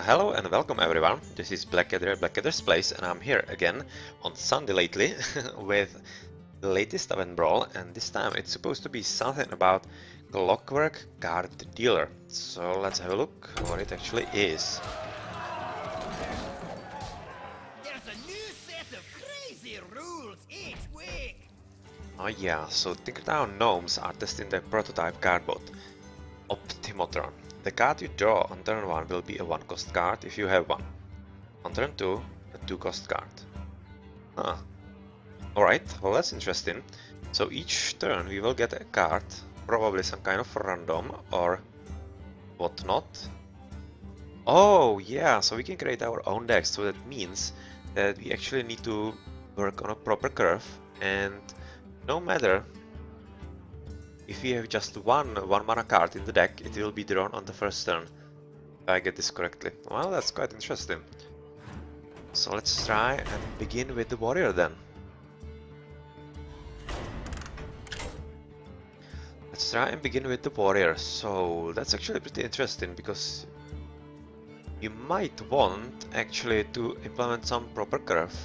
Hello and welcome everyone, this is Blackadder at Blackadder's Place and I'm here again on Sunday lately with the latest Tavern Brawl, and this time it's supposed to be something about Clockwork Card Dealer. So let's have a look what it actually is. There's a new set of crazy rules each week! Oh yeah, so Tinkertown Gnomes are testing their prototype cardboard, Optimotron. The card you draw on turn 1 will be a 1-cost card if you have one. On turn 2, a 2-cost card. Huh. Alright, well that's interesting. So each turn we will get a card, probably some kind of random or whatnot. Oh yeah, so we can create our own deck, so that means that we actually need to work on a proper curve, and no matter if we have just one mana card in the deck, it will be drawn on the first turn, if I get this correctly. Well, that's quite interesting. So let's try and begin with the warrior then. Let's try and begin with the warrior. So that's actually pretty interesting, because you might want actually to implement some proper curve.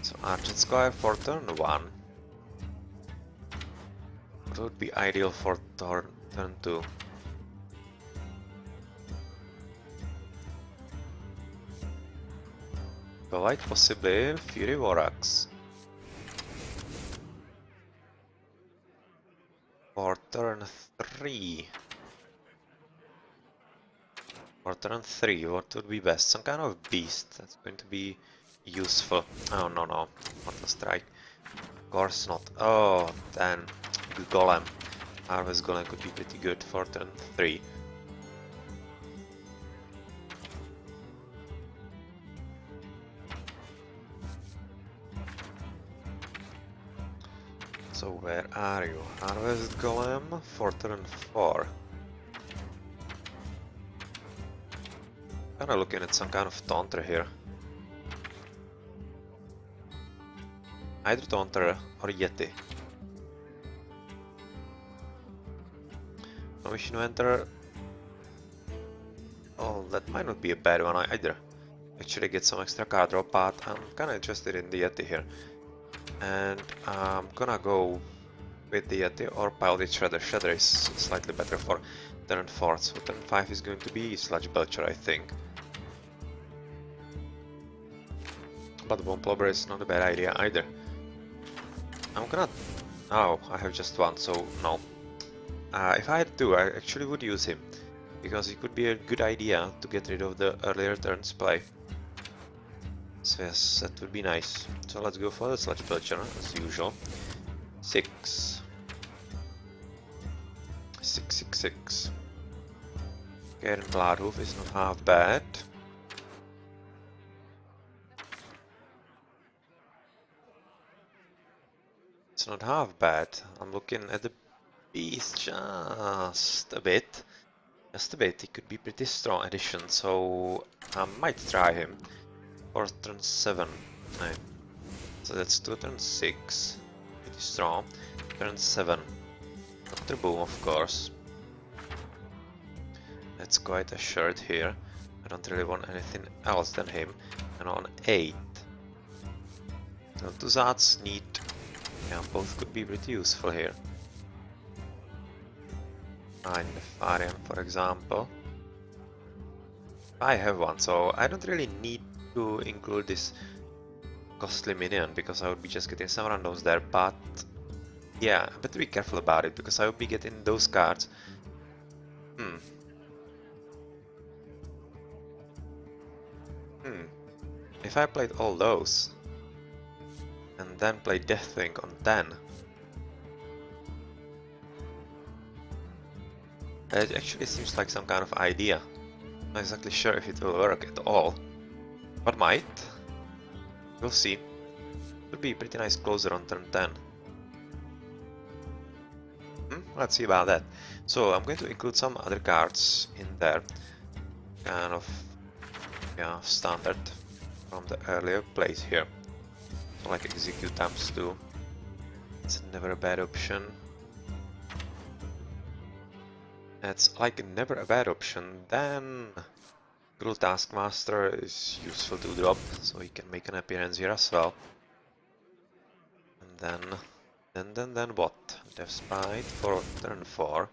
So Argent Squire for turn 1. What would be ideal for turn 2? Quite possibly Fury Vorax. For turn 3. For turn 3, what would be best? Some kind of beast that's going to be useful. Oh no, not a strike. Of course not. Oh, then Golem. Harvest Golem could be pretty good for turn 3. So where are you? Harvest Golem for turn 4. Kinda looking at some kind of taunter here. Either taunter or Yeti. No mission to enter. Oh, that might not be a bad one either. Actually get some extra card draw, but I'm kinda interested in the Yeti here. And I'm gonna go with the Yeti or Pilot Shredder. Shredder is slightly better for turn 4, so turn 5 is going to be Sludge Belcher, I think. But Bomb Plobber is not a bad idea either. I'm gonna... Oh, I have just one, so no. If I had to, I actually would use him, because it could be a good idea to get rid of the earlier turns play. So yes, that would be nice. So let's go for the Sludge Belcher, as usual. 6. 6, 6, 6. Garen Bloodhoof is not half bad. It's not half bad. I'm looking at the beast just a bit. Just a bit. He could be pretty strong addition, so I might try him for turn 7. Right. So that's to turn 6. Pretty strong. Turn 7. Dr. Boom, of course. That's quite assured here. I don't really want anything else than him. And on 8. So two Zats need... Yeah, both could be pretty useful here. 9 Nefarian, for example. I have one, so I don't really need to include this costly minion, because I would be just getting some randoms there, but yeah, I better be careful about it, because I would be getting those cards. If I played all those and then play Deathwing on 10, it actually seems like some kind of idea. Not exactly sure if it will work at all, but might. We'll see. Could be a pretty nice closer on turn 10. Let's see about that. So I'm going to include some other cards in there. Kind of, yeah, standard from the earlier plays here. So like Execute times 2. It's never a bad option. It's like never a bad option. Then Gul'dan Taskmaster is useful to drop, so he can make an appearance here as well. And then what? Despite for turn 4.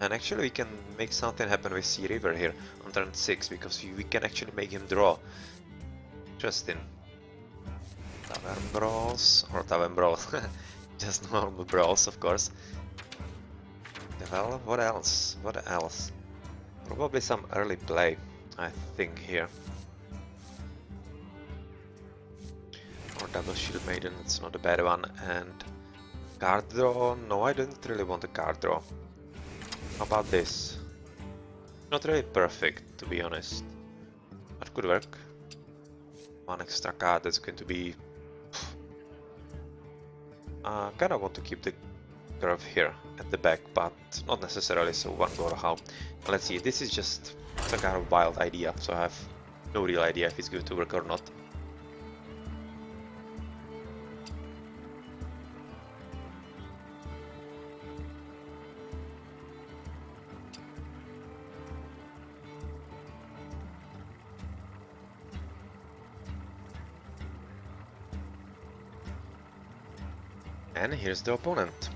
And actually we can make something happen with Sea River here on turn 6, because we can actually make him draw. Interesting. Tavern Brawls, or Tavern Brawl, just normal brawls of course. Well, what else? What else? Probably some early play, I think, here. Or double Shield Maiden, it's not a bad one. And card draw? No, I don't really want a card draw. How about this? Not really perfect, to be honest. But could work. One extra card that's going to be... kinda want to keep the curve here at the back, but not necessarily, so one go how. Let's see, this is just some kind of wild idea, so I have no real idea if it's going to work or not. And here's the opponent.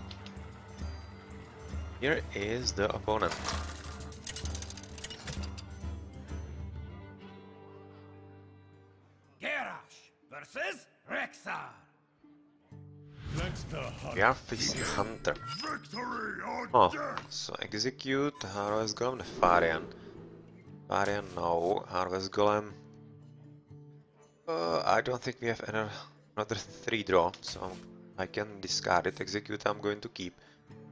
Here is the opponent. Garrosh versus Rexar. We are facing Hunter. So execute Harvest Golem, Nefarian. Nefarian, no. Harvest Golem. I don't think we have another 3 draw, so I can discard it. Execute I'm going to keep.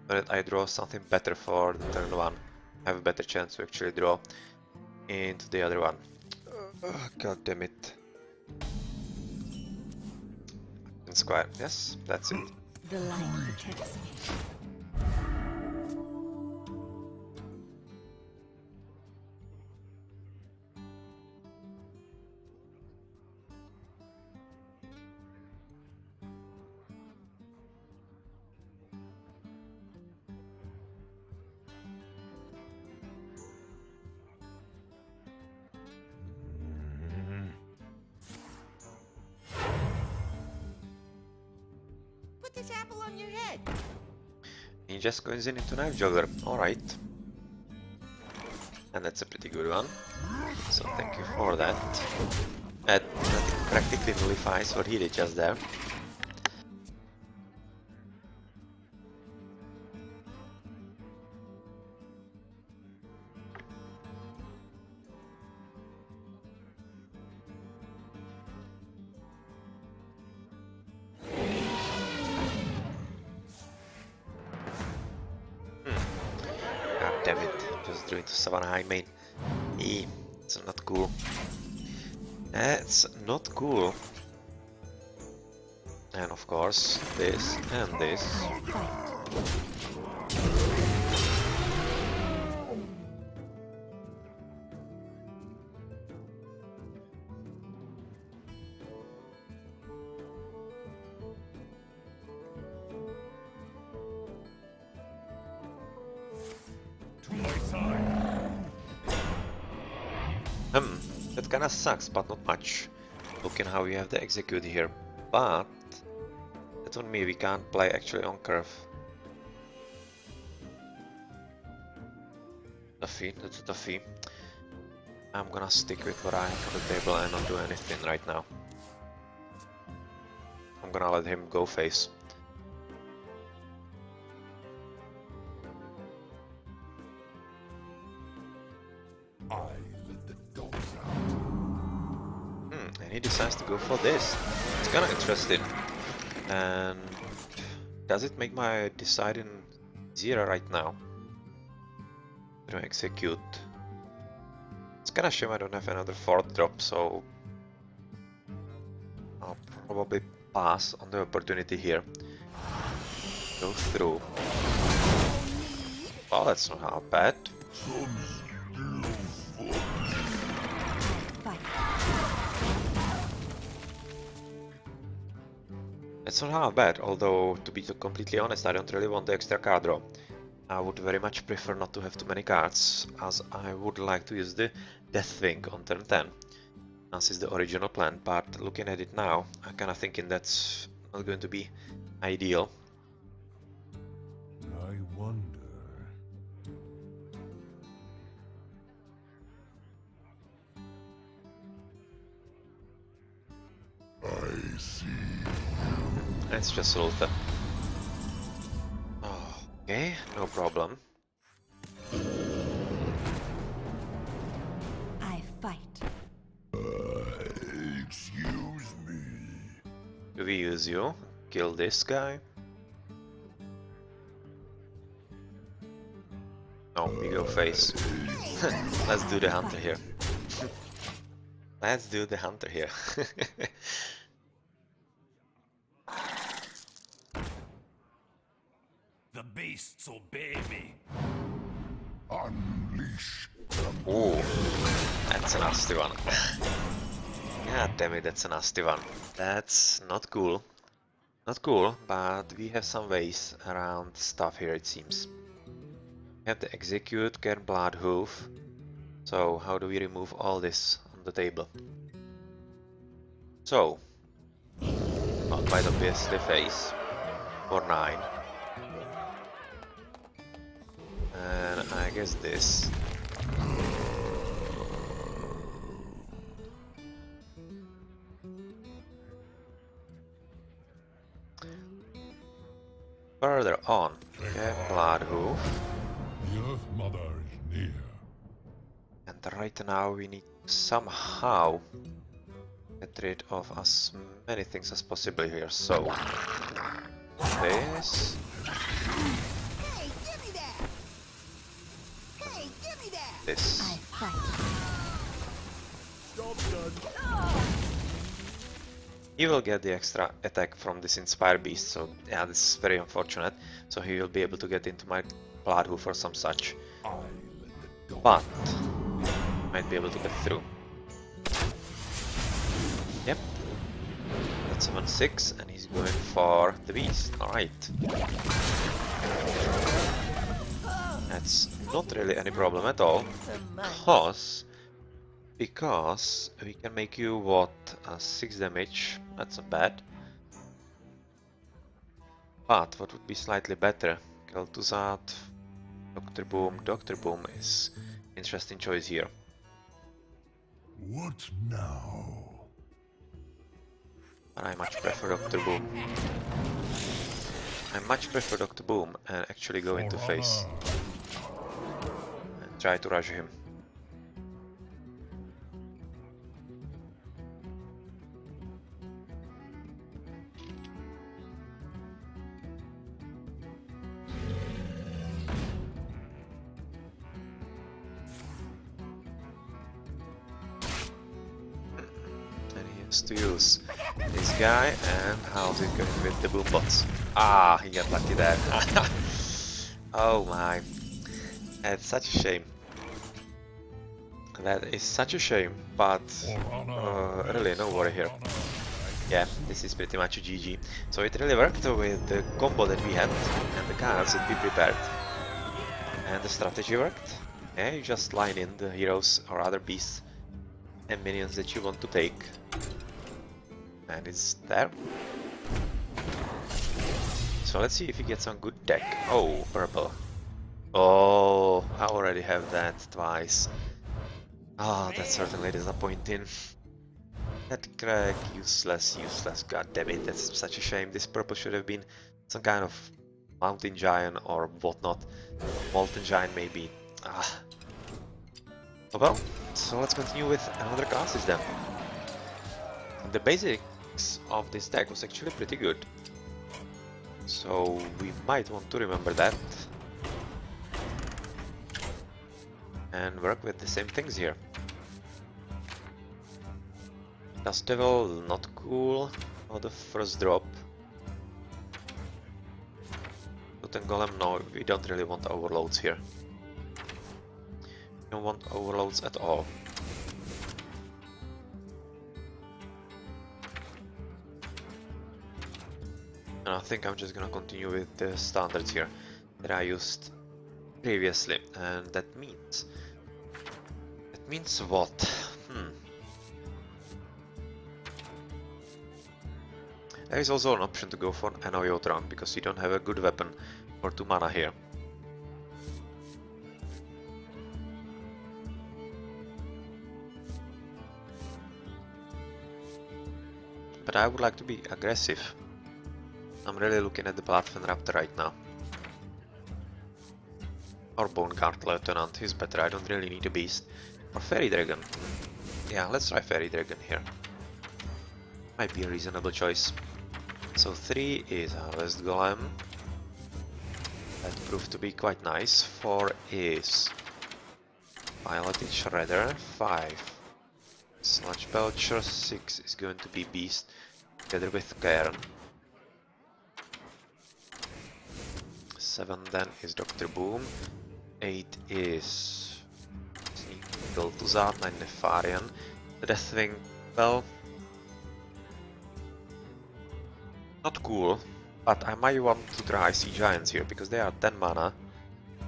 But I draw something better for the turn 1. I have a better chance to actually draw into the other one. God damn it. Square, yes, that's it. The light protects me. Put this apple on your head. He just goes into Knife Juggler, alright. And that's a pretty good one. So thank you for that. That practically nullifies what he did just there. Damn it, just drew into Savannah High main. It's not cool. It's not cool. And of course, this and this. That kinda sucks, but not much. Looking how we have the execute here. But that on me, we can't play actually on curve. Toughy, that's a toughy. I'm gonna stick with what I have on the table and not do anything right now. I'm gonna let him go face. And he decides to go for this. It's kinda interesting. And does it make my deciding easier right now? To execute. It's kinda shame I don't have another 4th drop, so I'll probably pass on the opportunity here. Go through. Oh, that's not bad. It's not half bad, although to be completely honest, I don't really want the extra card draw. I would very much prefer not to have too many cards, as I would like to use the Death Wing on turn 10, as is the original plan, but looking at it now, I'm kinda thinking that's not going to be ideal. I wonder. I see. It's just Ulta. Okay, no problem. I fight. Excuse me. Do we use you? Kill this guy? No, we go face. Let's do the hunter here. Let's do the hunter here. The beasts obey me. Unleash. Ooh, that's a nasty one. God damn it, that's a nasty one. That's not cool. Not cool, but we have some ways around stuff here, it seems. We have the execute, get blood hoof. So how do we remove all this on the table? So, quite obviously face for 9. And I guess this. Further on, get blood hoof. The Earth Mother is near. And right now we need to somehow get rid of as many things as possible here. So this. Hey, give me that! Hey, give me that! This. I fight. Job done. He will get the extra attack from this Inspire Beast, so yeah, this is very unfortunate. So he will be able to get into my blood hoof or some such. But might be able to get through. Yep. That's 7-6 and he's going for the beast. Alright. That's not really any problem at all. Because we can make you what, 6 damage. That's not bad. But what would be slightly better? Kel'Thuzad, Dr. Boom. Dr. Boom is interesting choice here. What now? But I much prefer Dr. Boom. I much prefer Dr. Boom and actually go into face and try to rush him. To use this guy, and how's it going with the boom bots? Ah, he got lucky there. Oh my, that's such a shame. That is such a shame, but really no worry here. Yeah, this is pretty much a GG. So it really worked with the combo that we had and the cards that we prepared, and the strategy worked. Yeah, you just line in the heroes or other beasts and minions that you want to take. And it's there. So let's see if we get some good deck. Oh, purple. Oh, I already have that twice. Ah, that's certainly disappointing. That Craig, useless. God damn it, that's such a shame. This purple should have been some kind of mountain giant or whatnot. Molten giant maybe. Ah. Oh well, so let's continue with another classes then. The basics of this deck was actually pretty good, so we might want to remember that and work with the same things here. Dust Devil, not cool for the first drop. Totem Golem, no, we don't really want overloads here. We don't want overloads at all. And I think I'm just gonna continue with the standards here that I used previously, and that means what? There is also an option to go for an Gul'dan because you don't have a good weapon for 2 mana here. But I would like to be aggressive. I'm really looking at the Bloodfen Raptor right now. Or Bone Guard Lieutenant, he's better, I don't really need a beast. Or Fairy Dragon. Yeah, let's try Fairy Dragon here. Might be a reasonable choice. So 3 is Harvest Golem. That proved to be quite nice. 4 is Piloted Shredder. 5 Sludge Belcher. 6 is going to be Beast together with Cairn. 7 then is Dr. Boom. 8 is Gul'dan, 9 Nefarian. The Deathwing, well, not cool, but I might want to try Sea Giants here because they are 10 mana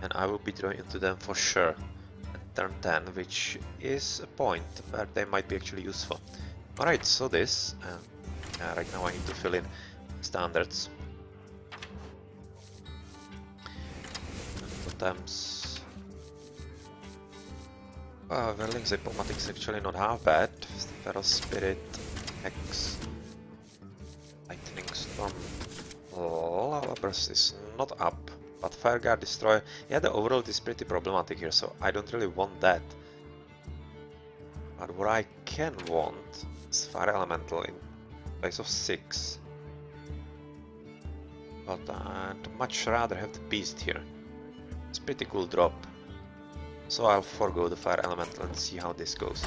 and I will be drawing into them for sure at turn 10, which is a point where they might be actually useful. Alright, so this, and right now I need to fill in standards. Totems. Whirling Zip-O-Matic is actually not half bad. Feral Spirit, Hex, Lightning Storm, Lava Burst is not up, but Fire Guard Destroyer, yeah, the overload is pretty problematic here, so I don't really want that. But what I can want is Fire Elemental in place of 6. But I'd much rather have the Beast here. It's a pretty cool drop. So I'll forego the Fire Elemental and see how this goes.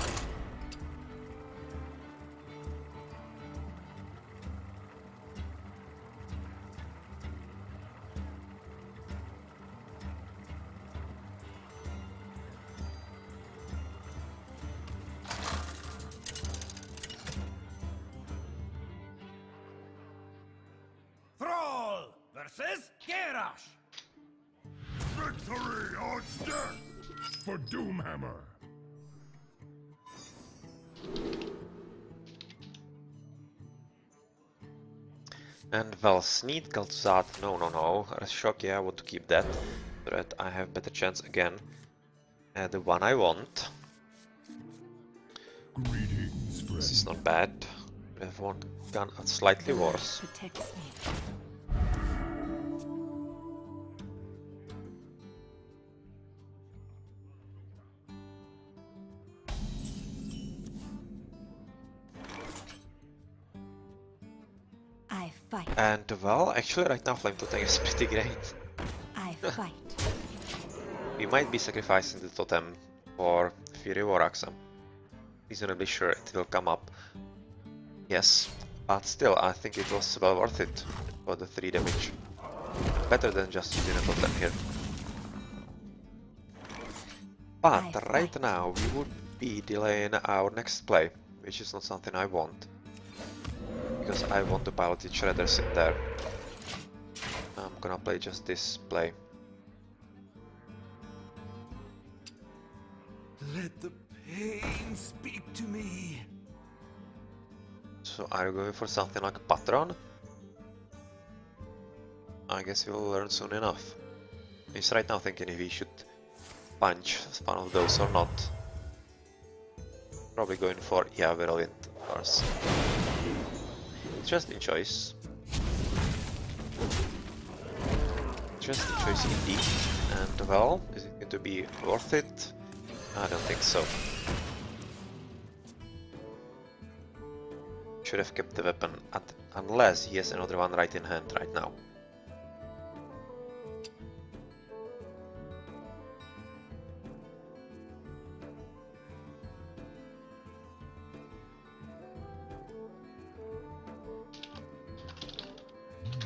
Thrall versus Garrosh. Victory or death for Doomhammer. And well, Sneed, Gul'dan, no. Shock, yeah, I want to keep that, so that I have better chance again. The one I want. Greetings, friend. This is not bad. I have one gun slightly worse. Protects me. I fight. And well, actually right now Flame Totem is pretty great. I fight. We might be sacrificing the totem for Fury War Axe. I'm reasonably sure it will come up. Yes, but still I think it was well worth it for the 3 damage. Better than just using a totem here. But right now we would be delaying our next play, which is not something I want. Because I want the piloted shredders in there. I'm gonna play just this play. Let the pain speak to me. So are you going for something like a Patron? I guess we'll learn soon enough. He's right now thinking if he should punch one of those or not. Probably going for, yeah, Virulent, of course. Interesting choice. Interesting choice indeed. And well, is it going to be worth it? I don't think so. Should have kept the weapon unless he has another one right in hand right now.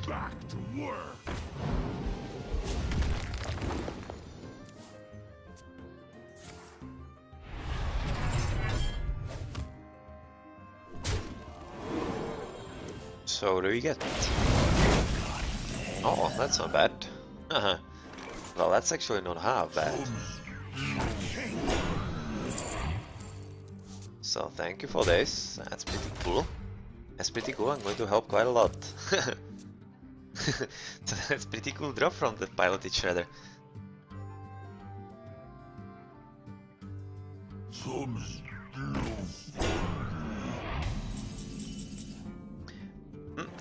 Back to work. So what do we get? Oh, that's not bad. Well, that's actually not half bad. So thank you for this. That's pretty cool. That's pretty cool. I'm going to help quite a lot. So that's pretty cool drop from the piloted shredder.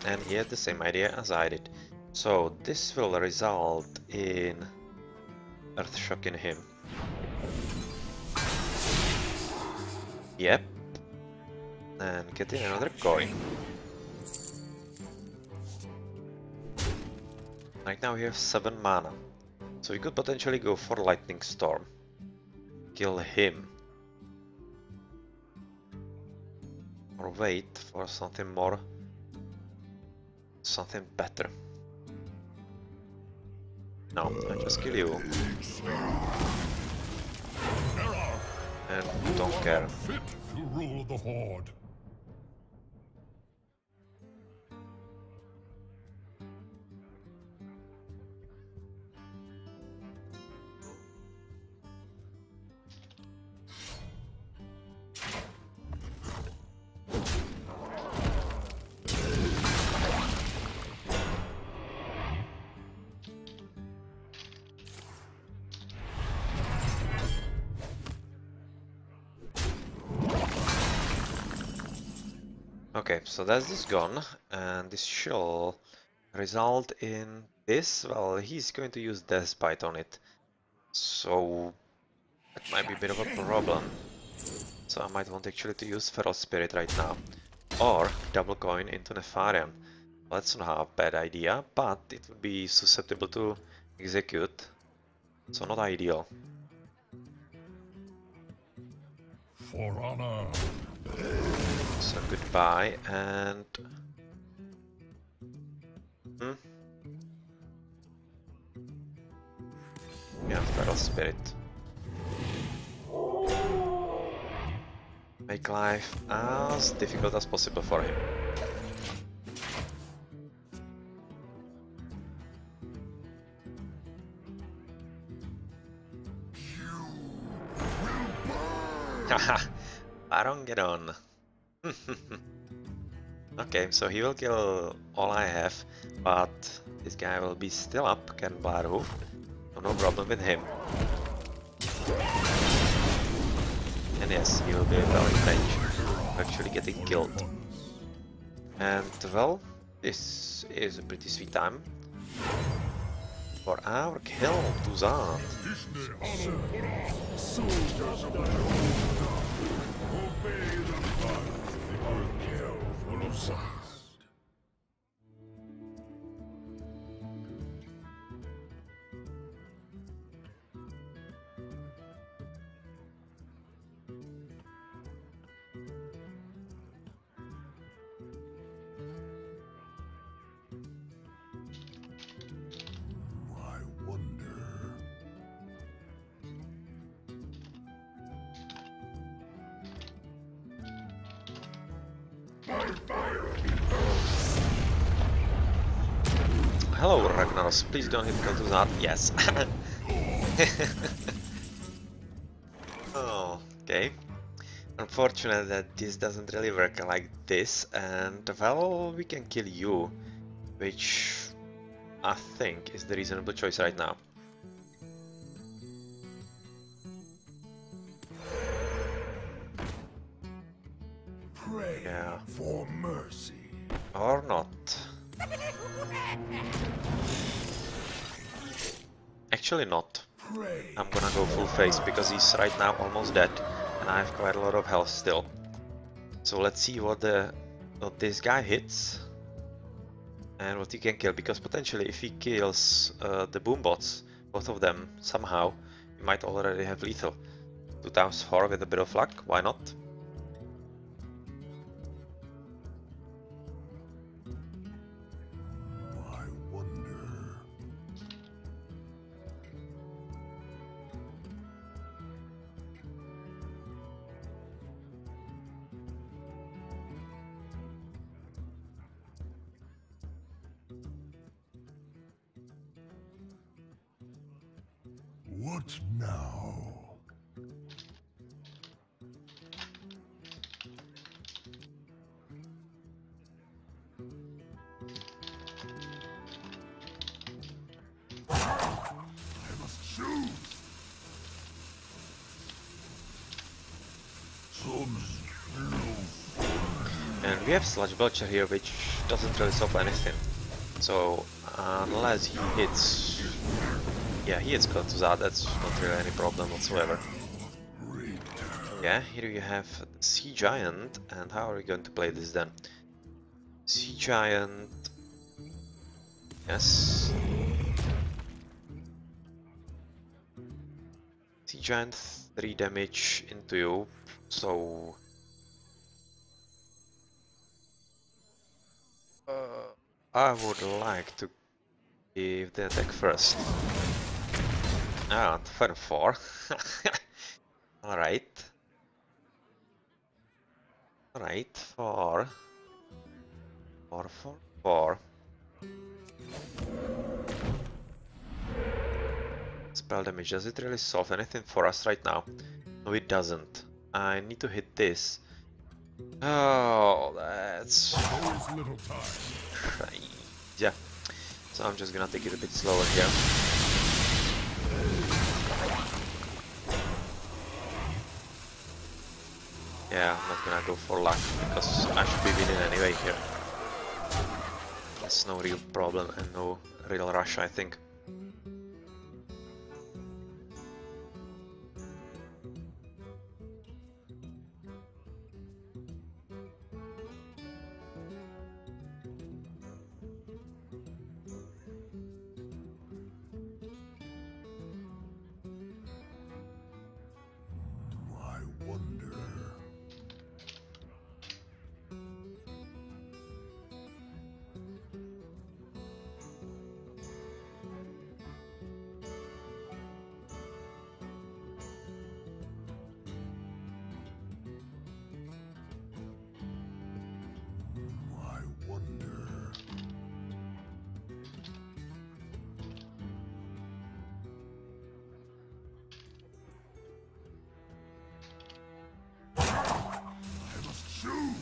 And he had the same idea as I did. So this will result in Earth shocking him. Yep. And getting another coin. Right now we have 7 mana. So we could potentially go for Lightning Storm. Kill him. Or wait for something more. Something better. No, I just kill you. And don't care. Fit to rule the Horde. Okay, so that's this gone, and this shall result in this. Well, he's going to use Deathbite on it, so that might be a bit of a problem. So I might want actually to use Feral Spirit right now, or double coin into Nefarian. Well, that's not a bad idea, but it would be susceptible to execute, so not ideal. For honor. So goodbye, and yeah, Feral Spirit. Make life as difficult as possible for him. Haha, Baron, get on. Okay, so he will kill all I have, but this guy will be still up, can Blarhoof, so no problem with him. And yes, he will be well in range of actually getting killed. And well, this is a pretty sweet time for our kill to Zand. Soldiers of the Horde. Obey the blood. The kill full of size. I wonder. Hello Ragnaros, please don't hit go to that. Yes. Oh, okay. Unfortunate that this doesn't really work like this, and well, we can kill you, which I think is the reasonable choice right now. Pray Yeah. for mercy. Or not. Actually not. Pray. I'm gonna go full face because he's right now almost dead and I have quite a lot of health still. So let's see what this guy hits and what he can kill, because potentially if he kills the boombots, both of them somehow, he might already have lethal. 2 times 4 with a bit of luck, why not? I wonder. What now? I must choose. And we have Sludge Belcher here, which doesn't really solve anything. So unless he hits, yeah, he hits Gul'dan, that's not really any problem whatsoever. Yeah, here you have the Sea Giant, and how are we going to play this then? Sea Giant, yes. Sea Giant 3 damage into you, so I would like to give the attack first. Ah, for 4. Alright. Alright, 4. 4, 4, 4. Spell damage, does it really solve anything for us right now? No, it doesn't. I need to hit this. Oh, that's... There is little time. yeah. So I'm just gonna take it a bit slower here. Yeah, I'm not gonna go for luck, because I should be winning anyway here. That's no real problem and no real rush, I think. I wonder. I wonder. I must choose.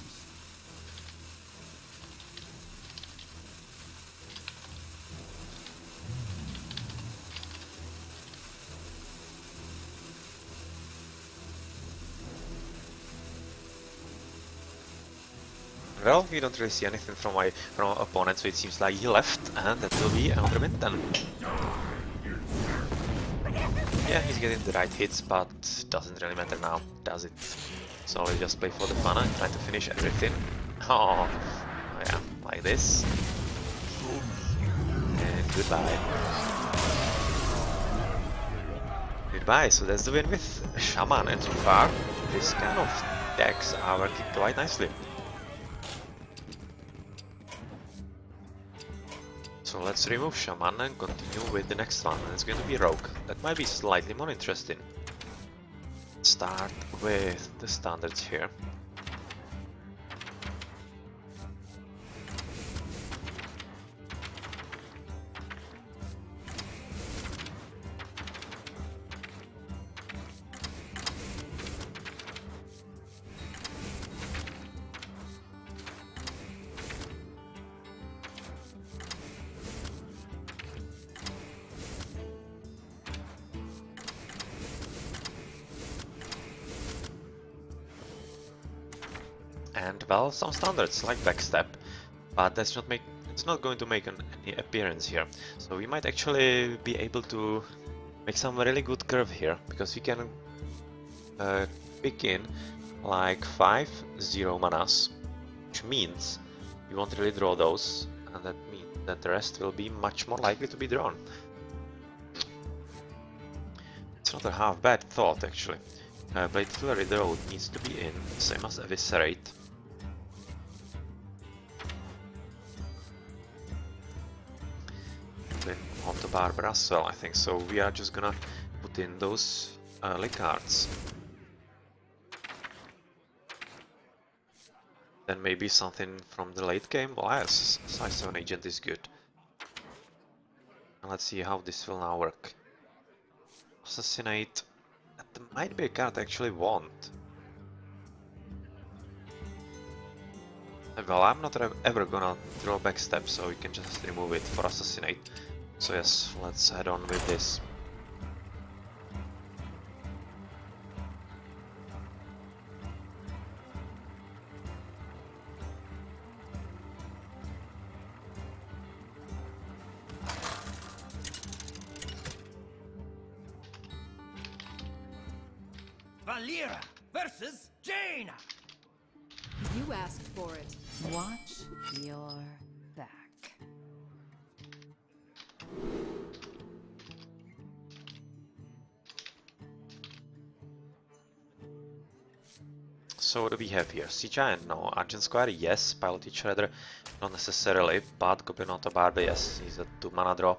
Well, we don't really see anything from our opponent, so it seems like he left, and that will be another win then. Yeah, he's getting the right hits, but doesn't really matter now, does it? So we just play for the fun and try to finish everything. Oh, yeah, like this. And goodbye. Goodbye, so that's the win with Shaman, and so far, this kind of decks are working quite nicely. So let's remove Shaman and continue with the next one, and it's going to be Rogue. That might be slightly more interesting. Start with the standards here. And well, some standards like backstep, but it's not going to make any appearance here. So we might actually be able to make some really good curve here, because we can pick in like 5-0 manas, which means we won't really draw those, and that means that the rest will be much more likely to be drawn. It's not a half bad thought actually. Blade Flurry though needs to be in, same as Eviscerate. On the Barber as well, I think, so we are just gonna put in those early cards. Then maybe something from the late game. Well, yes, Size 7 Agent is good. And let's see how this will now work. Assassinate. That might be a card I actually want. Well, I'm not ever gonna throw backstep, so we can just remove it for Assassinate. So yes, let's head on with this. Valera versus Jaina. You asked for it. Watch your back. So what do we have here? Sea Giant, no. Argent Squire, yes. Pilot Shredder, not necessarily. But Goblin Auto Barber, yes. He's a 2-mana draw.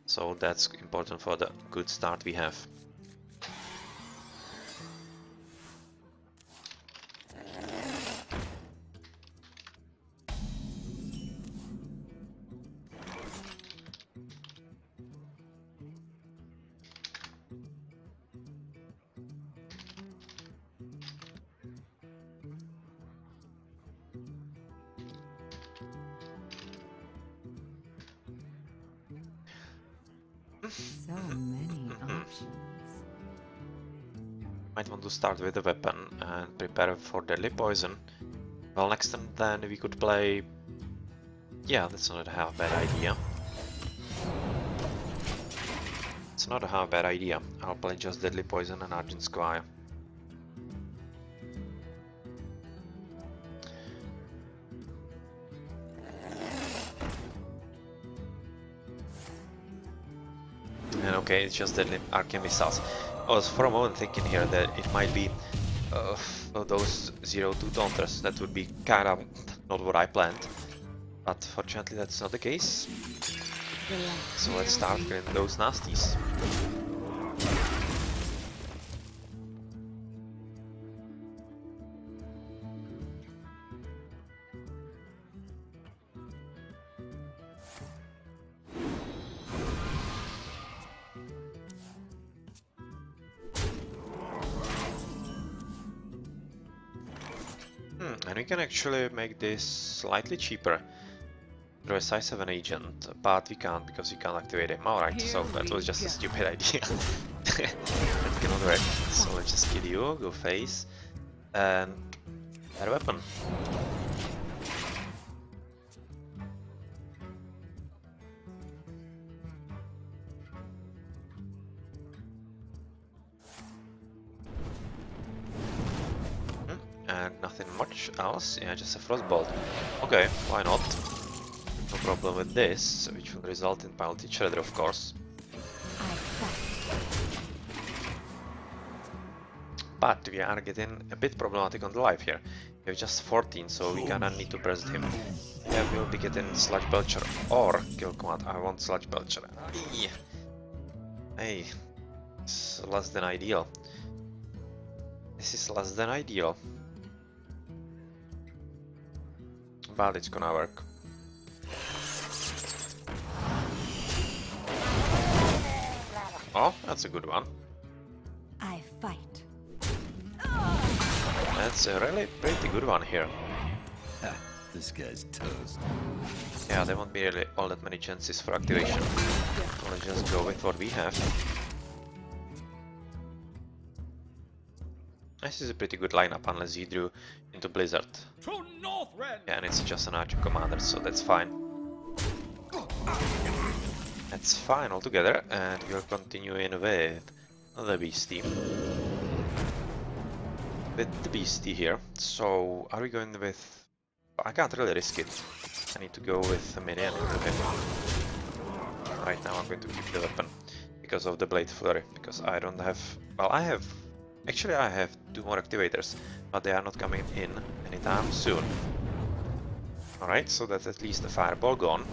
So that's important for the good start we have. So many options. Might want to start with a weapon and prepare for deadly poison. Well, next turn then we could play... Yeah, that's not a half bad idea. It's not a half bad idea. I'll play just deadly poison and Argent Squire. And okay, it's just deadly arcane missiles. I was for a moment thinking here that it might be those 0-2 taunters. That would be kind of not what I planned, but fortunately that's not the case. So let's start with those nasties. And we can actually make this slightly cheaper through a size 7 agent, but we can't because we can't activate him. Alright, so that was just a stupid idea. That cannot work. So let's just kill you, go face, and add a weapon. And nothing much else, yeah, just a frostbolt. Okay, why not? No problem with this, which will result in penalty shredder, of course. But we are getting a bit problematic on the life here. We have just 14, so we kinda need to burst him. Yeah, we'll be getting Sludge Belcher or Kill Command. I want Sludge Belcher. Hey, it's less than ideal. This is less than ideal. But it's gonna work. Oh, that's a good one. I fight. That's a really pretty good one here. This guy's toast. Yeah, there won't be really all that many chances for activation. So let's just go with what we have. This is a pretty good lineup unless he drew into Blizzard. Yeah, and it's just an Archer Commander, so that's fine. That's fine altogether, and we'll continue in with the Beastie. With the Beastie here. So, are we going with... I can't really risk it. I need to go with a minion into him. Right now I'm going to keep the weapon because of the Blade Flurry, because I don't have... Well, I have... Actually, I have 2 more activators, but they are not coming in anytime soon. Alright, so that's at least the fireball gone.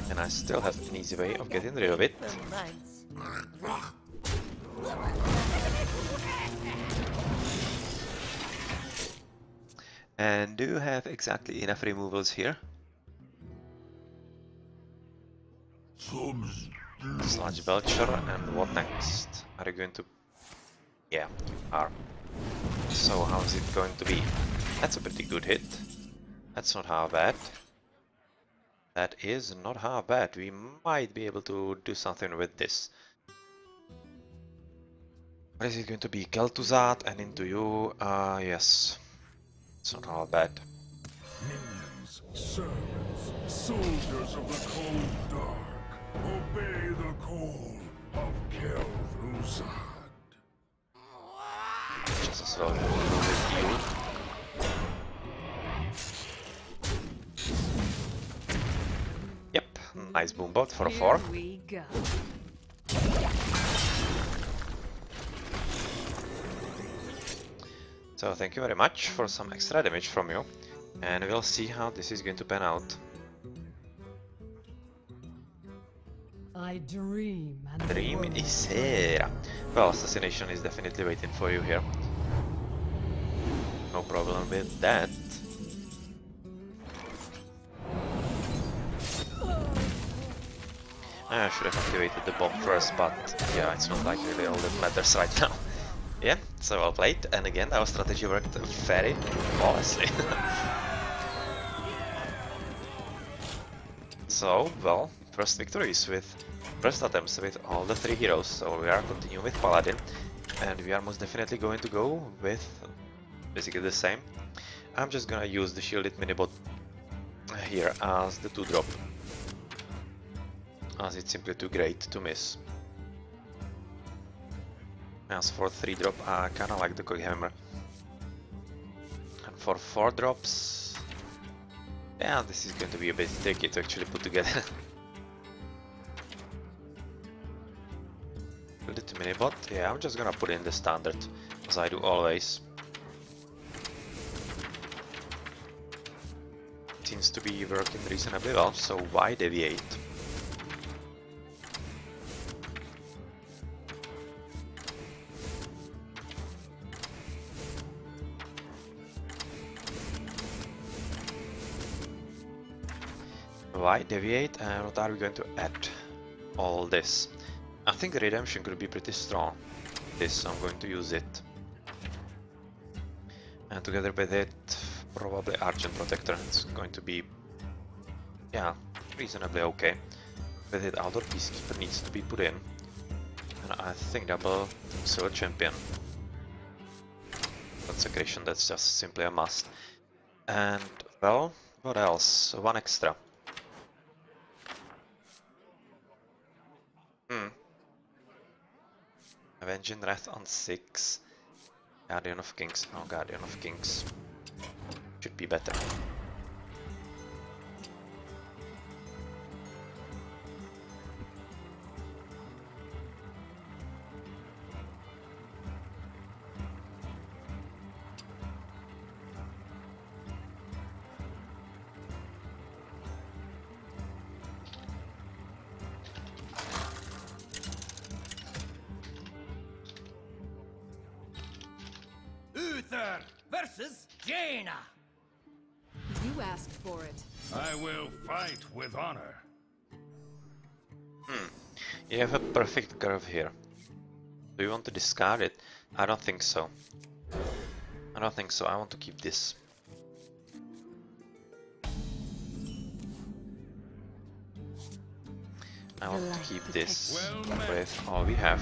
And I still have an easy way of getting rid of it. And do you have exactly enough removals here? Some Sludge Belcher, and what next? Are you going to... Yeah, you are. So how is it going to be? That's a pretty good hit. That's not half bad. That is not half bad. We might be able to do something with this. What is it going to be? Kel'Thuzad and into you. Yes. It's not half bad. Minions, servants, soldiers of the cold dark, obey the call of Kel'Thuzad. Just as well with you. Yep, nice boombot for a 4. Here we go. So thank you very much for some extra damage from you, and we'll see how this is going to pan out. I dream and the Dream world is here. Well, assassination is definitely waiting for you here. No problem with that. I should have activated the bomb first, but yeah, it's not like really all that matters right now. Yeah, so well played, and again our strategy worked very flawlessly. So, well, first victories with first attempts with all the 3 heroes, so we are continuing with Paladin, and we are most definitely going to go with basically the same. I'm just gonna use the shielded minibot here as the 2-drop, as it's simply too great to miss. As for 3-drop, I kinda like the Coil Hammer. And for 4 drops, yeah, this is going to be a bit tricky to actually put together. Build it to minibot, yeah, I'm just gonna put in the standard, as I do always. Seems to be working reasonably well, so why deviate? Why deviate, and what are we going to add? All this. I think the redemption could be pretty strong. This, I'm going to use it. And together with it, probably Argent Protector. It's going to be, yeah, reasonably okay. With it, Outdoor Peacekeeper needs to be put in. And I think double Silver Champion. Consecration, that's just simply a must. And, well, what else? 1 extra. Avenging Wrath on 6. Guardian of Kings. No, Guardian of Kings. Should be better. Uther versus Jaina. You asked for it. I will fight with honor. You have a perfect curve here. Do you want to discard it? I don't think so. I don't think so. I want to keep this. I want to keep this with all we have.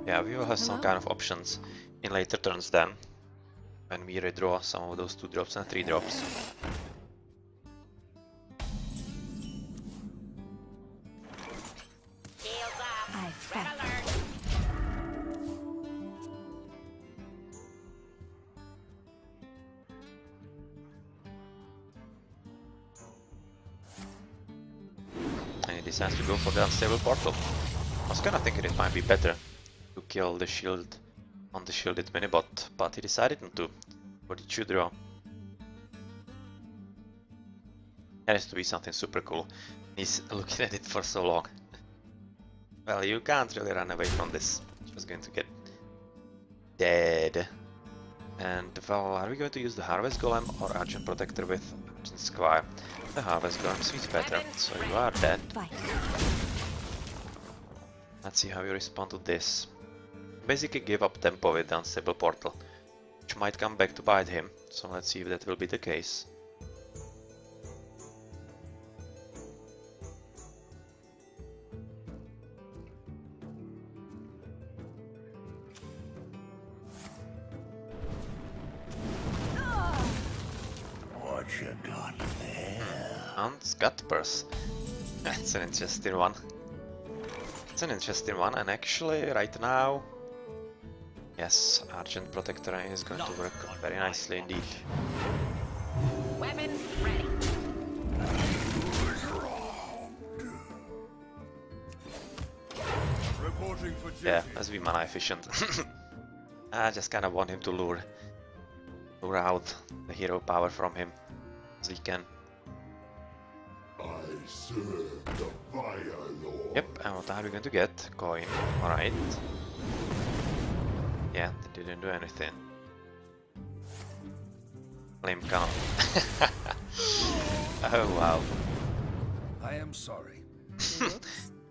Yeah, we will have some kind of options in later turns then, when we redraw some of those 2 drops and 3 drops. I fight. And he decides to go for the unstable portal. I was kinda thinking it might be better to kill the shield on the shielded minibot, but he decided not to. What did you draw? It has to be something super cool. He's looking at it for so long. Well, you can't really run away from this. Just going to get dead. And well, are we going to use the Harvest Golem or Argent Protector with Argent Squire? The Harvest Golem seems better, so you are dead. Fight. Let's see how you respond to this. Basically give up tempo with the unstable portal, which might come back to bite him, so let's see if that will be the case. What you got there? Aunt's gut purse. That's an interesting one. It's an interesting one, and actually right now, yes, Argent Protector is going to work very nicely indeed. Weapons ready. Reporting for duty. Yeah, let's be mana efficient. I just kind of want him to lure out the hero power from him as he can. I serve the Fire Lord. Yep, and what are we going to get? Coin, alright. Yeah, that didn't do anything. Flame cannon. Oh wow. I am sorry.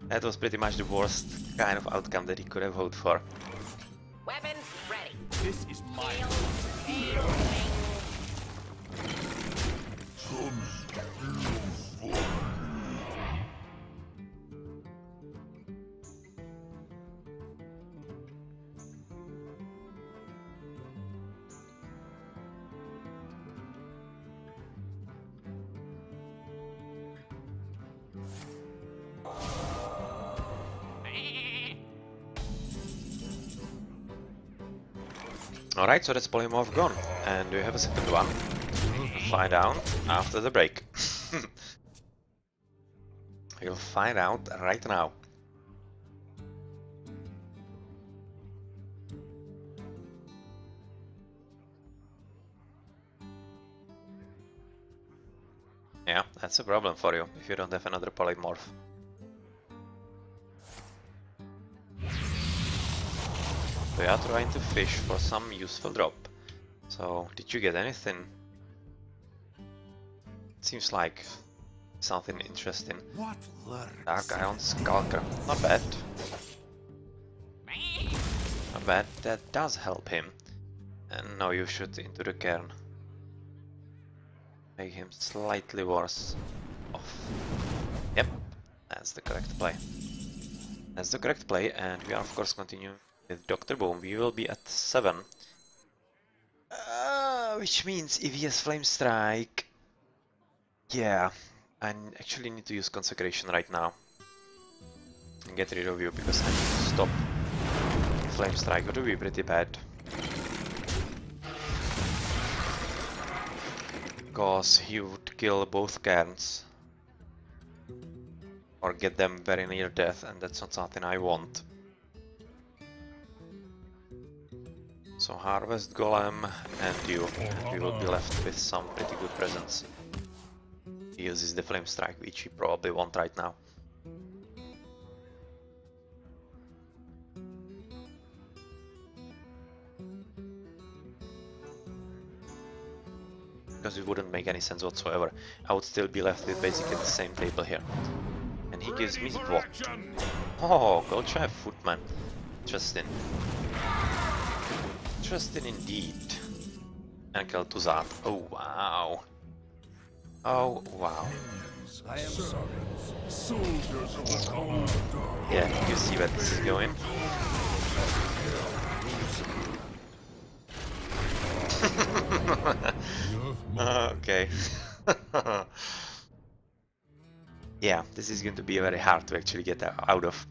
That was pretty much the worst kind of outcome that he could have hoped for. Weapons ready. This is my Alright, so that's polymorph gone. And do you have a second one? Find out after the break. You'll find out right now. Yeah, that's a problem for you if you don't have another polymorph. We are trying to fish for some useful drop. So, did you get anything? Seems like something interesting. what lurks? Dark Iron Skulker. Not bad. Not bad. That does help him. And now you shoot into the cairn. Make him slightly worse off. Yep, that's the correct play. That's the correct play, and we are of course continuing with Dr. Boom. We will be at 7. Which means if he has Flame Strike... Yeah, I actually need to use Consecration right now. And get rid of you, because I need to stop Flame Strike, which would be pretty bad. Because he would kill both cairns. Or get them very near death, and that's not something I want. So Harvest Golem and you, and we will be left with some pretty good presents. He uses the Flame Strike, which he probably won't right now. Because it wouldn't make any sense whatsoever. I would still be left with basically the same table here. And he gives me what? Oh, Goldshire Footman. Interesting. Interesting indeed. Enkel to that. Oh wow. Oh wow. I am sorry. Soldiers of the Gul'dan. Yeah, you see where this is going? Okay. Yeah, this is going to be very hard to actually get out of.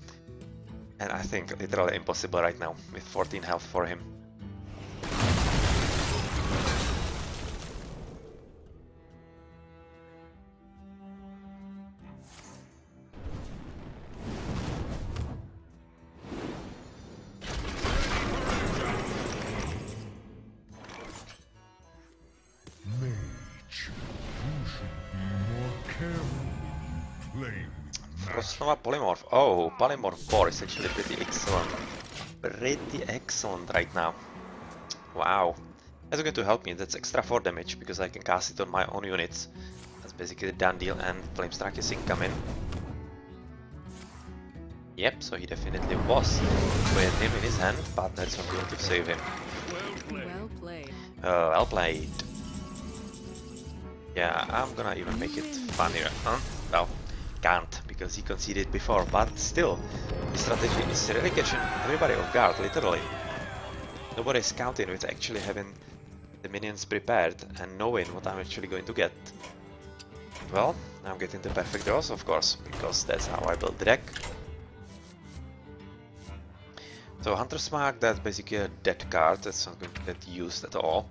And I think literally impossible right now, with 14 health for him. Frostnova Polymorph. Oh, Polymorph 4 is actually pretty excellent. Pretty excellent right now. Wow. That's going to help me. That's extra 4 damage because I can cast it on my own units. That's basically the done deal, and Flame Strike is incoming. Yep, so he definitely was with him in his hand, but that's not going to save him. Well played. Well played. Yeah, I'm gonna even make it funnier, huh? Well, can't, because he conceded before, but still, the strategy is really catching everybody off guard, literally. Nobody's scouting with actually having the minions prepared and knowing what I'm actually going to get. Well, I'm getting the perfect draws, of course, because that's how I build the deck. So Hunter's Mark, that's basically a dead card, that's not going to get used at all.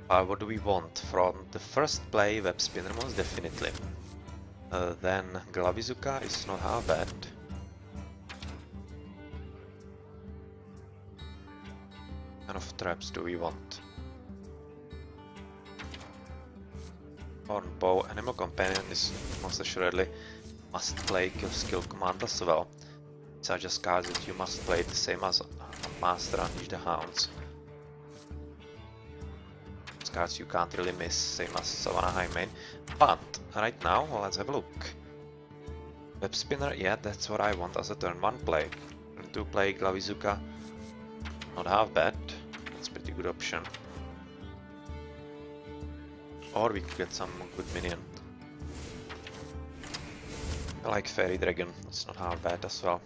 What do we want? From the first play, Web Spinner most definitely. Then Glavizuka is not half bad. What kind of traps do we want? Hornbow, Animal Companion is most assuredly must play Kill Skill Command as well. These are just cards that you must play, the same as Master Unleash the Hounds. Cards you can't really miss, same as Savannah High Main. But right now, well, let's have a look. Web Spinner, yeah, that's what I want as a turn 1 play. Turn 2 play Glavizuka, not half bad. That's a pretty good option. Or we could get some good minion. I like Fairy Dragon, that's not half bad as well.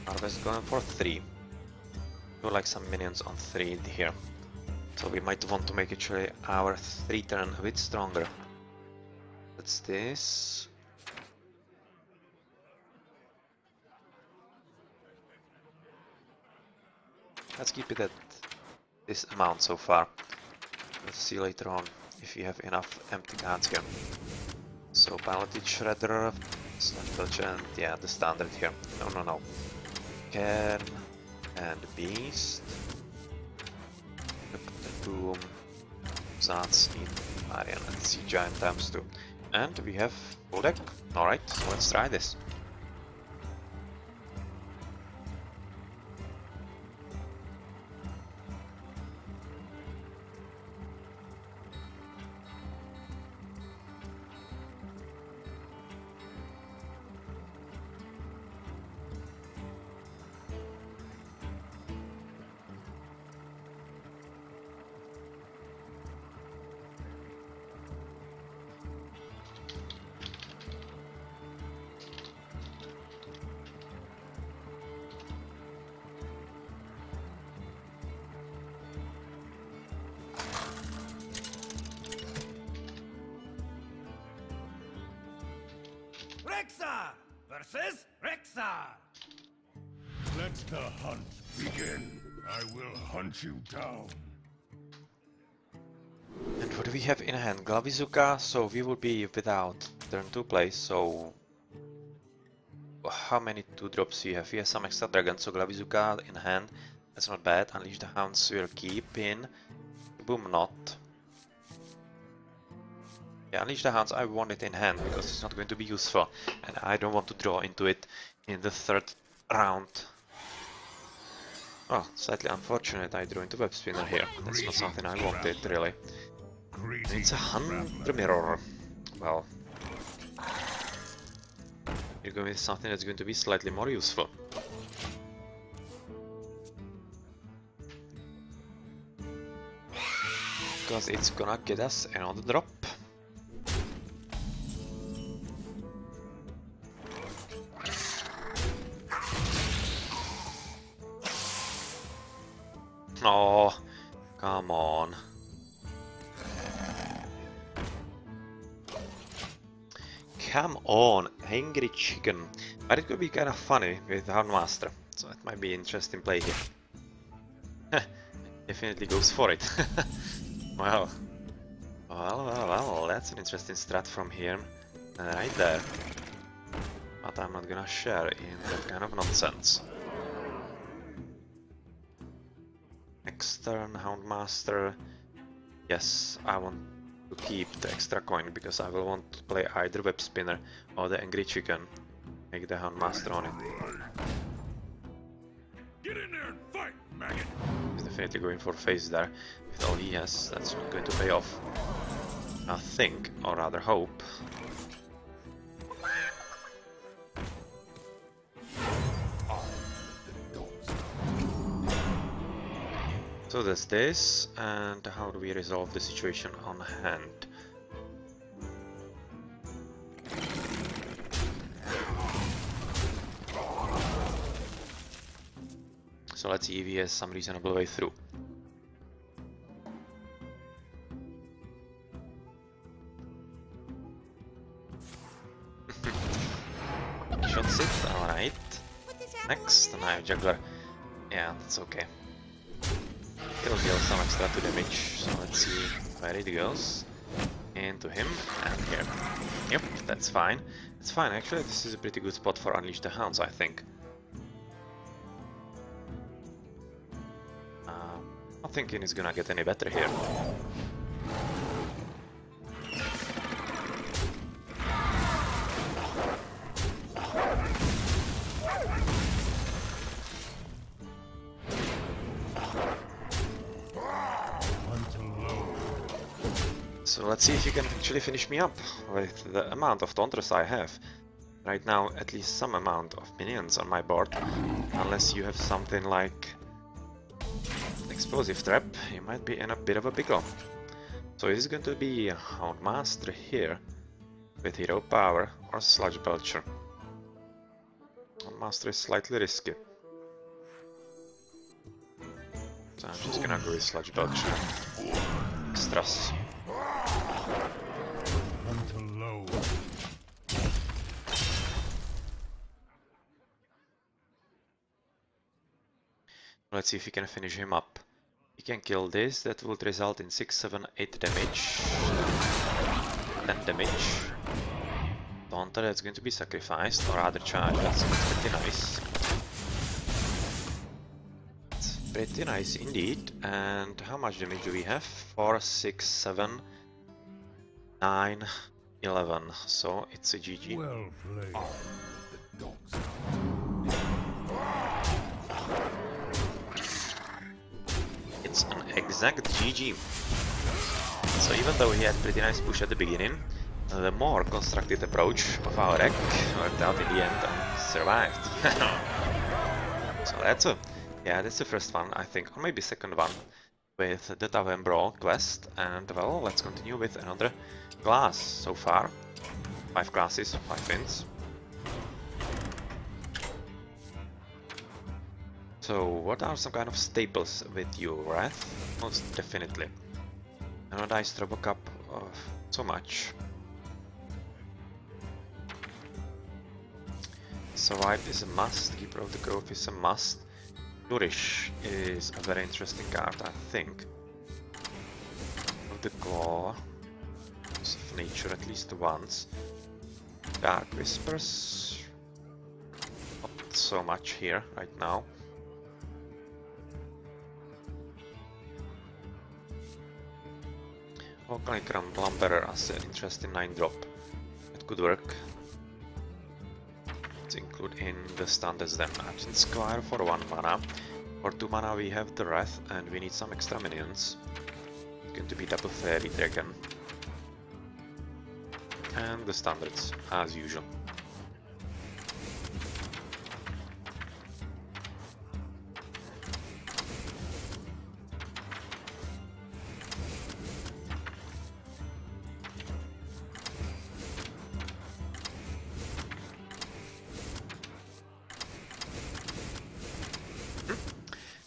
Harvest going for 3. We like some minions on 3 here. So we might want to make actually our 3 turn a bit stronger. That's this. Let's keep it at this amount so far. Let's see later on if we have enough empty cards here. So Piloted Shredder, Slash Belcher, yeah, the standard here. No. Cairn and Beast. The Boom. Zats in Marian and Sea Giant times 2. And we have full deck. Alright, so let's try this. Rexar versus Rexar. Let the hunt begin. I will hunt you down. And what do we have in hand? Glavizuka, so we will be without turn 2 play, so how many 2-drops we have? We have some extra dragons, so Glavizuka in hand, that's not bad. Unleash the Hounds we'll keep in. Boom not. Yeah, Unleash the Hounds I want it in hand because it's not going to be useful and I don't want to draw into it in the 3rd round. Oh, slightly unfortunate I drew into Web Spinner here. That's not something I wanted really. It's a Hunter Mirror. Well, you're going with something that's going to be slightly more useful. Because it's gonna get us another drop. Oh, come on. Come on, Angry Chicken. But it could be kind of funny with Houndmaster, so it might be an interesting play here. Definitely goes for it. Well, that's an interesting strat from here, right there. But I'm not gonna share in that kind of nonsense. Next turn, Houndmaster. Yes, I want to keep the extra coin because I will want to play either Web Spinner or the Angry Chicken. Make the Houndmaster on it. Get in there and fight, maggot! He's definitely going for face there. With all he has, that's not going to pay off. I think, or rather hope. So that's this, and how do we resolve the situation on hand? So let's see if he has some reasonable way through. Shots it, alright. Next, a knife juggler. Yeah, that's okay. It'll deal some extra to damage, so let's see where it goes. Into him, and here. Yep, that's fine. It's fine, actually, this is a pretty good spot for Unleash the Hounds, I think. Not thinking it's gonna get any better here. So let's see if you can actually finish me up with the amount of taunters I have. Right now, at least some amount of minions on my board. Unless you have something like Explosive Trap, you might be in a bit of a pickle. So is it going to be Houndmaster here with Hero Power or Sludge Belcher? Houndmaster is slightly risky. So I'm just gonna go with Sludge Belcher. Extras. Let's see if we can finish him up. We can kill this, that would result in 6, 7, 8 damage. 10 damage. Taunter, that's going to be sacrificed, or rather charged, that's pretty nice. It's pretty nice indeed. And how much damage do we have? 4, 6, 7, 9, 11. So it's a GG. Well played. The dogs. It's an exact GG. So even though he had pretty nice push at the beginning, the more constructed approach of our deck worked out in the end and survived. So that's the first one, I think, or maybe second one with the Tavern Brawl quest. And well, let's continue with another class so far. 5 classes, 5 wins. So, what are some kind of staples with you, Wrath? Most definitely. Anodized Robocop, so much. Survive is a must, Keeper of the Grove is a must. Nourish is a very interesting card, I think. Of the Claw, of Nature at least once. Dark Whispers, not so much here right now. Volcanic Lumberer as an interesting 9-drop. It could work. Let's include in the standards then. Ancient Squire for 1 mana. For 2 mana we have the Wrath and we need some extra minions. It's going to be double Fairy Dragon. And the standards, as usual.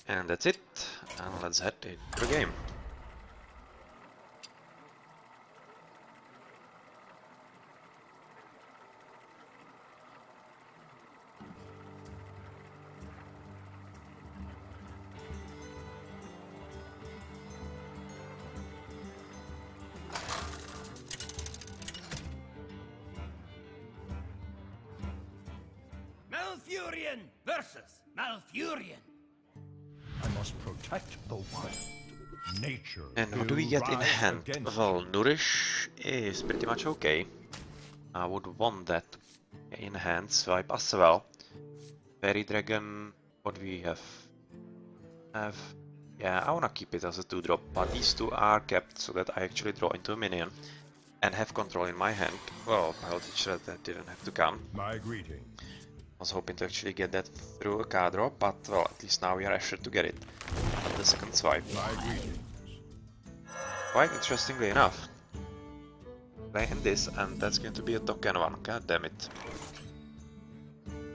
And that's it, and let's head into the game. Malfurion versus Malfurion. I must protect the wild. Nature. And what do we get in hand? Well, Nourish is pretty much okay. I would want that in hand, swipe as well. Fairy Dragon, what do we have? Yeah, I wanna keep it as a 2-drop, but these two are kept so that I actually draw into a minion and have control in my hand. Well, I'll teach that didn't have to come. My greeting. Was hoping to actually get that through a card draw, but well, at least now we are assured to get it at the second swipe. Quite interestingly enough. Playing this, and that's going to be a token one, god damn it.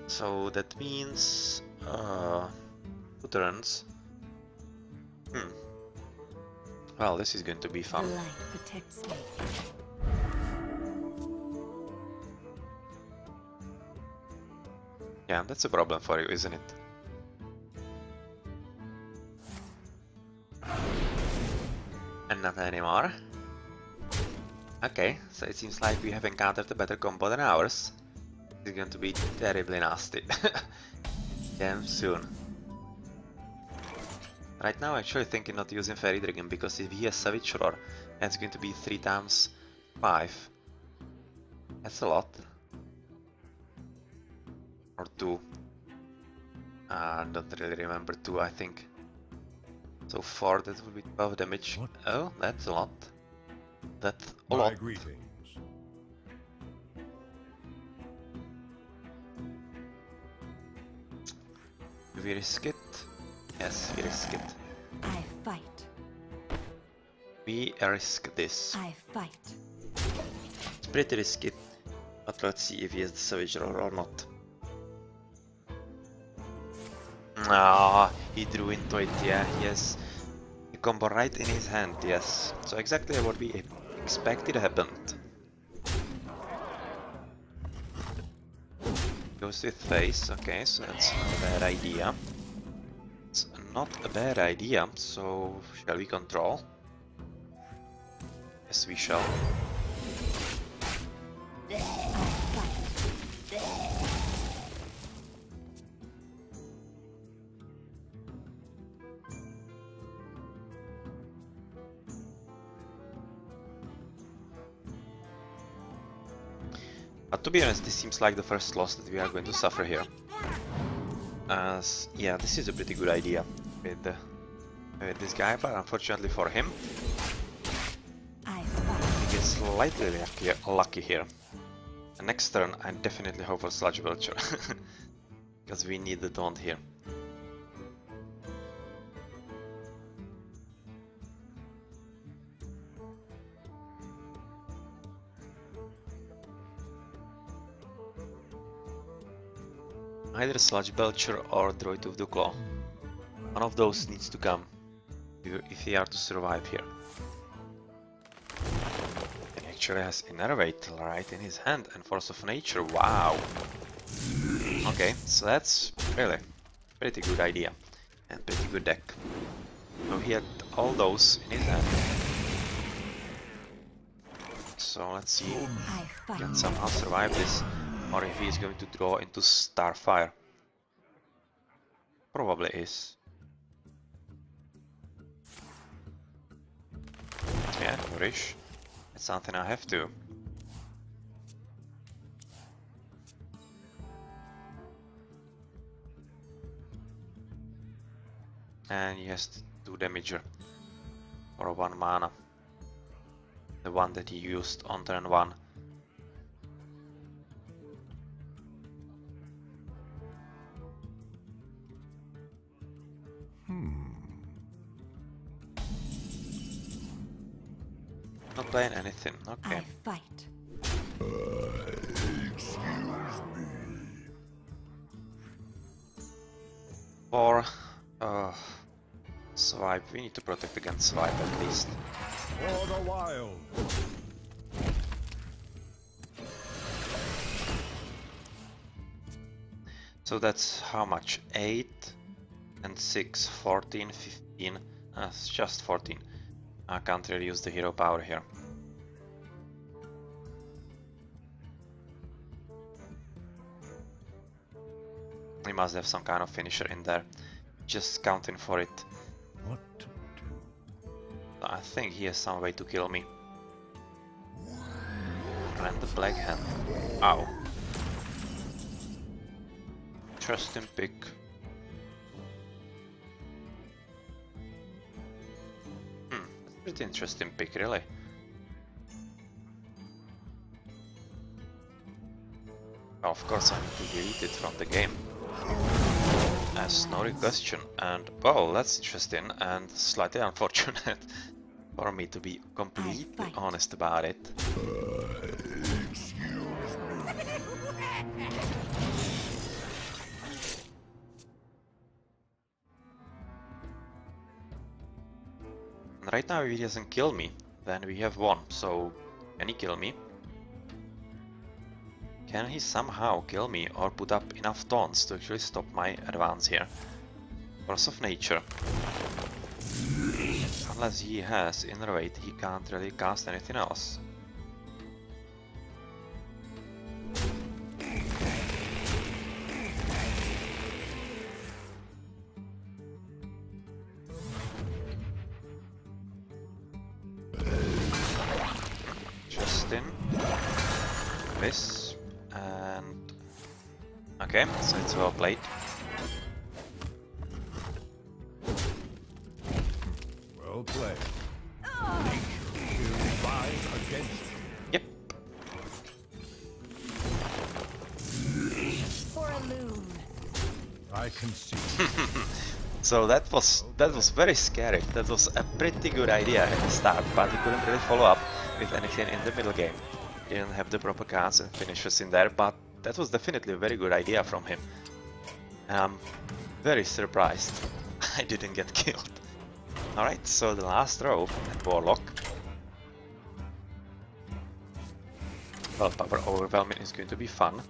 So that means 2 turns. Well, this is going to be The fun. light protects me. Yeah, that's a problem for you, isn't it? And not anymore. Okay, so it seems like we have encountered a better combo than ours. It's going to be terribly nasty. Damn soon. Right now, actually thinking not using Fairy Dragon, because if he has Savage Roar, that's going to be 3 times 5. That's a lot. Or 2. I don't really remember 2, I think. So 4, that would be 12 damage. What? Oh, that's a lot. That's a lot. My greetings. Do we risk it? Yes, we risk it. I fight. We risk this. I fight. It's pretty risky, but let's see if he has the Savage Roar or not. Ah, he drew into it, yeah, he has a combo right in his hand, yes. So exactly what we expected happened. Goes with face, okay, so that's not a bad idea. It's not a bad idea, so shall we control? Yes, we shall. But to be honest, this seems like the first loss that we are going to suffer here. Yeah, this is a pretty good idea with this guy, but unfortunately for him, he gets slightly lucky here. And next turn, I definitely hope for Sludge Belcher, because we need the taunt here. Either Sludge Belcher or Droid of the Claw. One of those needs to come if we are to survive here. He actually has Innervate right in his hand and Force of Nature, wow! Okay, so that's really pretty good idea and pretty good deck. So he had all those in his hand. So let's see if he can somehow survive this, or if he's going to draw into Starfire. Probably is. Yeah, Nourish. It's something I have to. And he has 2 damager for 1 mana. The one that he used on turn 1. Not playing anything, okay. I fight. Excuse me. For swipe, we need to protect against swipe at least. For the wild. So that's how much? 8 and 6, 14, 15. It's just 14. I can't really use the hero power here. He must have some kind of finisher in there. Just counting for it. What to do? I think he has some way to kill me. And the Black Hand. Ow. Interesting pick. Pretty interesting pick, really. Well, of course I need to delete it from the game. As no question, and well, that's interesting and slightly unfortunate for me to be completely honest about it. And right now if he doesn't kill me, then we have won, so can he kill me? Can he somehow kill me or put up enough taunts to actually stop my advance here? Force of nature. Unless he has innervate, he can't really cast anything else. Justin. This. And... okay, so it's well played. Well played. Nature will rise against you. Yep. For a loon. I can see. So that was very scary. That was a pretty good idea at the start, but he couldn't really follow up with anything in the middle game. He didn't have the proper cards and finishes in there, but that was definitely a very good idea from him. And I'm very surprised I didn't get killed. Alright, so the last row at Warlock. Well, Power Overwhelming is going to be fun.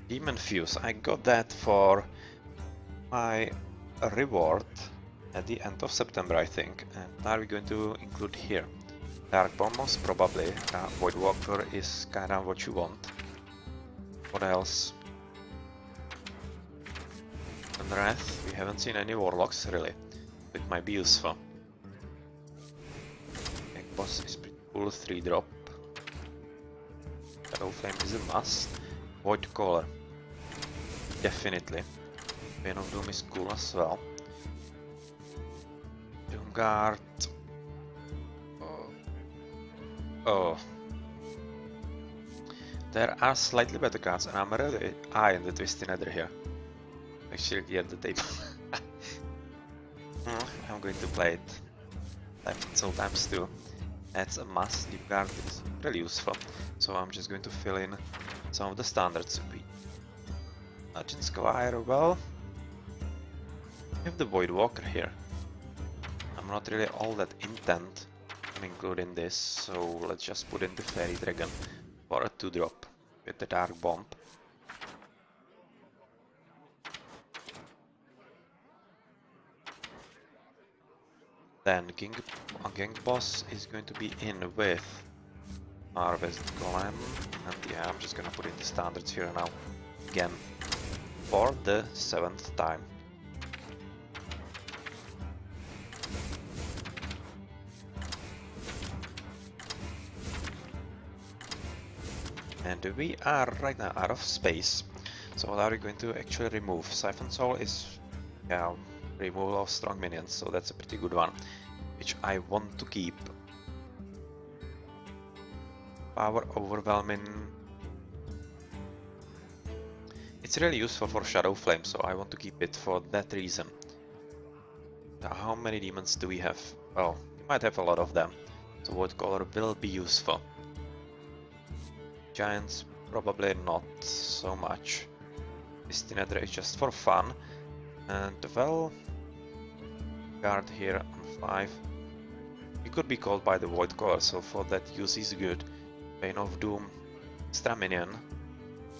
Demon Fuse, I got that for my reward at the end of September, I think. And what are we going to include here? Dark Bomb most probably. Void Walker is kinda what you want. What else? And Wrath, we haven't seen any Warlocks really. It might be useful. Egg Boss is pretty cool, 3-drop. Shadow Flame is a must. Void Caller. Definitely. Bane of Doom is cool as well. Doomguard. Oh. There are slightly better cards, and I'm really eyeing the Twisted Nether here. Actually, get the table. I'm going to play it. Left Soul times 2. That's a must. Deep Guard is really useful, so I'm just going to fill in some of the standards. Legend Squire, well, we have the Void Walker here. I'm not really all that intent on including this, so let's just put in the Fairy Dragon for a 2-drop with the Dark Bomb. Then Gang Boss is going to be in with Harvest Golem, and yeah, I'm just gonna put in the standards here now again for the 7th time. And we are right now out of space. So what are we going to actually remove? Siphon Soul is, yeah, removal of strong minions, so that's a pretty good one, which I want to keep. Power Overwhelming. It's really useful for Shadow Flame, so I want to keep it for that reason. Now, how many demons do we have? Well, we might have a lot of them, so Void Caller will be useful. Giants, probably not so much. Twisted Nether is just for fun. And well, guard here on 5. He could be called by the Void Caller, so for that use is good. Bane of Doom, extra minion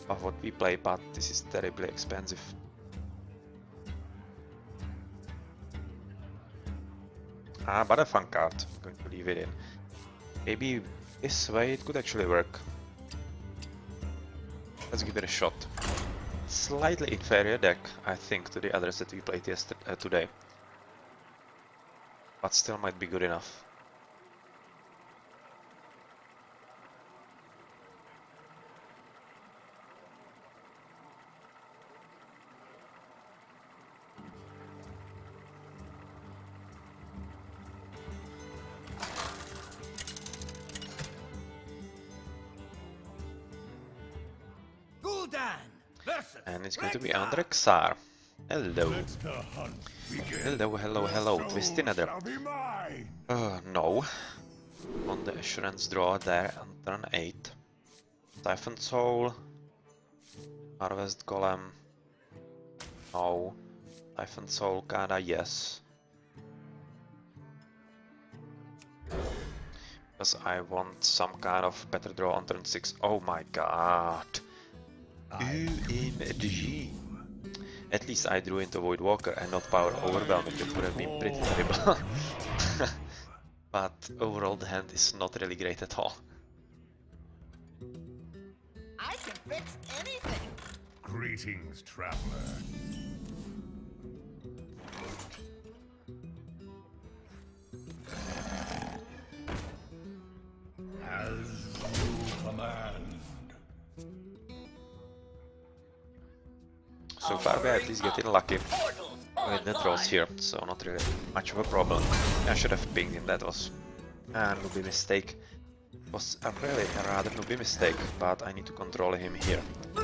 of what we play, but this is terribly expensive. But a fun card, I'm going to leave it in. Maybe this way it could actually work. Let's give it a shot. Slightly inferior deck, I think, to the others that we played today. But still might be good enough. Gul'dan! And it's going to be under Xar. Hello. Let the hunt begin. Hello, hello, hello. Souls Twisty Nether. shall be mine. No. On the assurance draw there on turn 8. Siphon Soul. Harvest Golem. No. Siphon Soul kinda yes. Because I want some kind of better draw on turn 6. Oh my god. OMG. At least I drew into Void Walker and not Power Overwhelming. That would have been pretty terrible. But overall the hand is not really great at all. I can fix anything. Greetings, traveler. As you command. So far we are at least getting lucky with the draws here, so not really much of a problem. I should have pinged him, that was a noobie mistake. It was a really rather noobie mistake, but I need to control him here. So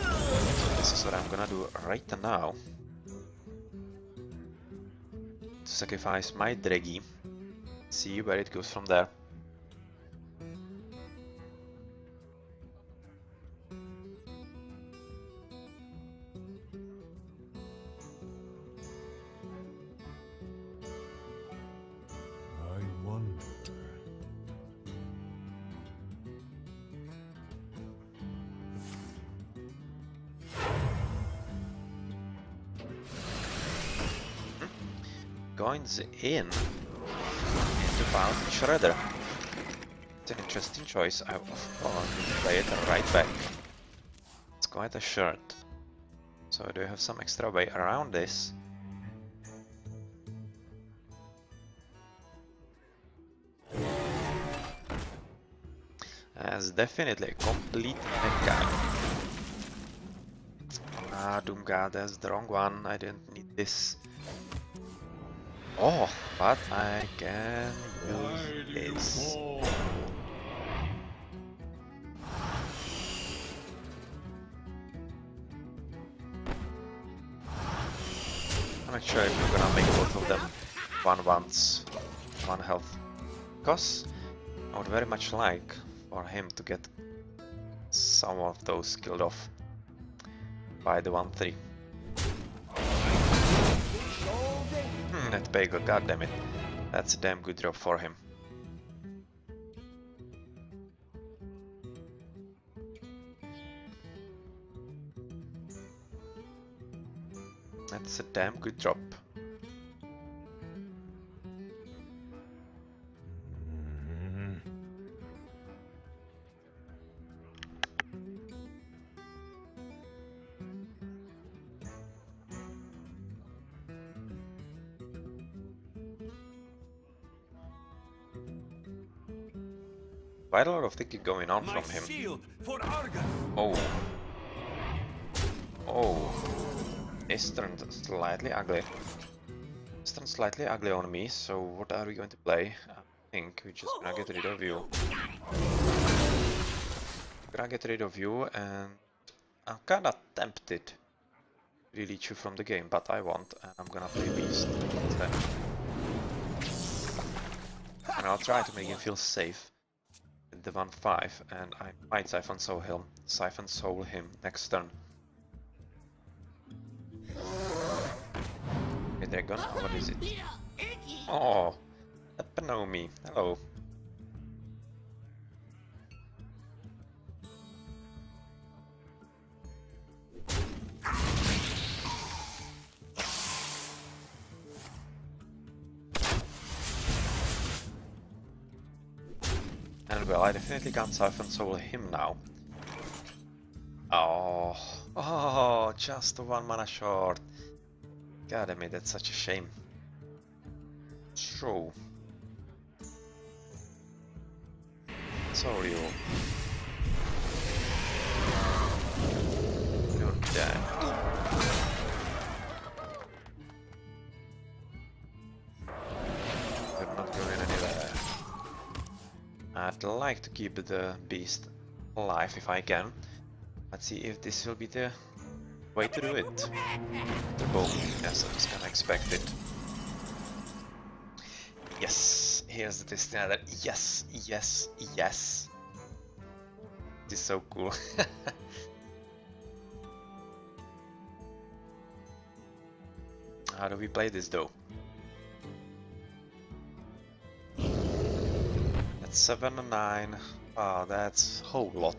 this is what I'm gonna do right now. To sacrifice my Draggy, see where it goes from there. I wonder. Coins in into Bound Shredder. It's an interesting choice. I of course play it right back. It's quite a shirt. So do you have some extra way around this? That's definitely a complete mech guy. Ah, Doomguard, that's the wrong one. I didn't need this. Oh, but I can use this. I'm not sure if we're gonna make both of them 1/1s, 1 health. Because I would very much like for him to get some of those killed off by the 1/3. That bagel, goddammit. That's a damn good drop for him. That's a damn good drop. Quite a lot of thinking going on from him. Oh. Oh. This turned slightly ugly. This turned slightly ugly on me, so what are we going to play? I think we're just gonna get rid of you. Gonna get rid of you, and I'm kinda tempted to delete you from the game, but I won't, and I'm gonna play Beast instead. And I'll try to make him feel safe. The 1/5, and I might Siphon Soul him next turn. Okay, Dragon, what is it? Oh, Epinomi, hello. And well, I definitely can't Siphon Soul him now. Oh, just 1 mana short. God damn it, that's such a shame. So, Soul you. You're dead. You're not going anywhere. I'd like to keep the beast alive if I can. Let's see if this will be the way to do it. The boom. Yes, I was kinda expect it. Yes, here's the Destiny. Yes, yes, yes. This is so cool. How do we play this though? That's 7 and 9. Oh, that's a whole lot.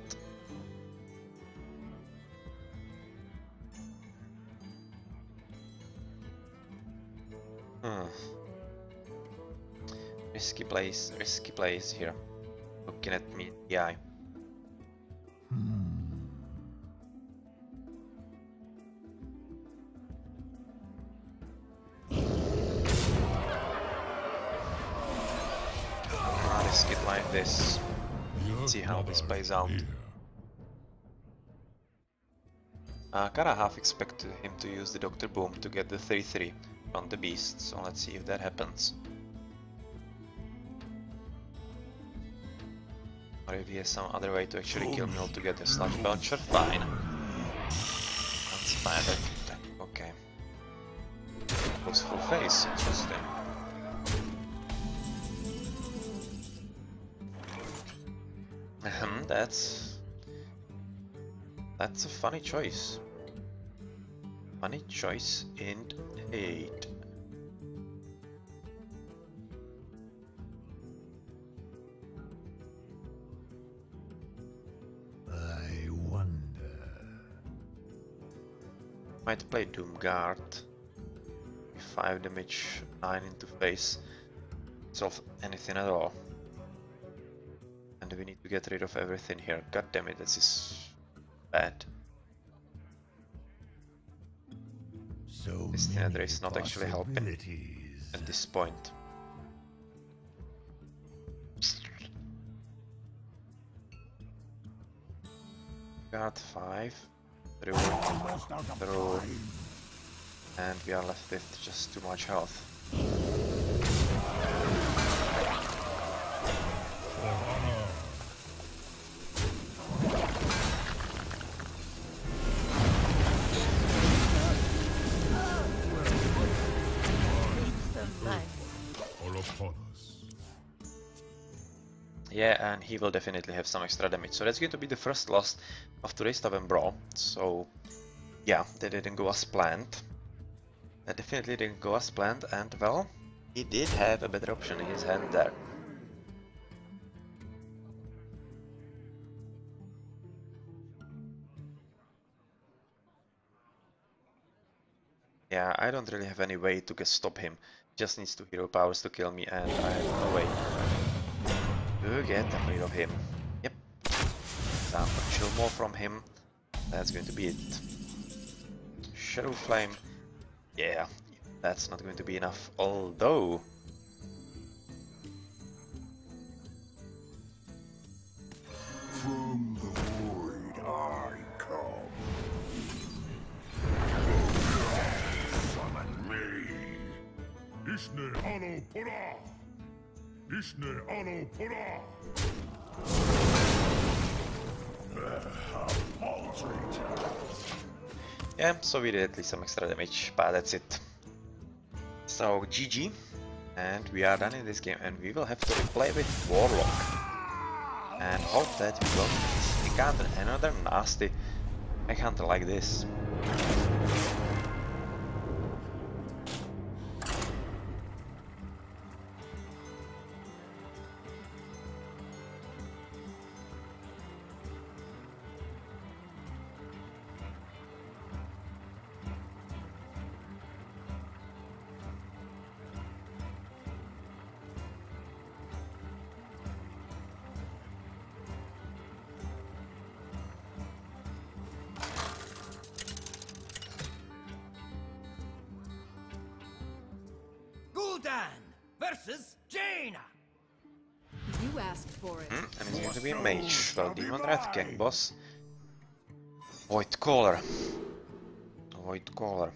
Risky plays here. Looking at me in the eye. I'll risk it like this. See how this plays out. I kinda half expected him to use the Dr. Boom to get the 3-3 on the beast, so let's see if that happens. Or if he has some other way to actually kill me altogether. Sludge Belcher, fine. That's fine, okay. Goes full face, interesting. That's a funny choice. Funny choice indeed. I wonder. Might play Doomguard. 5 damage, 9 into face. Solve anything at all. And we need to get rid of everything here. God damn it, this is bad. So This Nether is not actually helping possibilities. at this point. Got 5 through, and we are left with just too much health. All upon us. Yeah, and he will definitely have some extra damage. So that's going to be the first loss of today's Tavern Brawl. So yeah, that didn't go as planned. That definitely didn't go as planned, and well, he did have a better option in his hand there. Yeah, I don't really have any way to stop him. Just needs 2 hero powers to kill me, and I have no way to get rid of him. Yep. Time for chill more from him. That's going to be it. Shadow Flame. Yeah, that's not going to be enough. Although From the void I come. Summon me. Ishne ano pora. Ishne ano pora. How paltry. yeah, so we did at least some extra damage, but that's it. So GG, and we are done in this game, and we will have to replay with Warlock. And hope that we will encounter another nasty encounter like this. Gul'dan versus Jaina. You asked for it. And it's going to be a mage. Well, Demon Wrath, Gang Boss. Void Caller. Void Caller.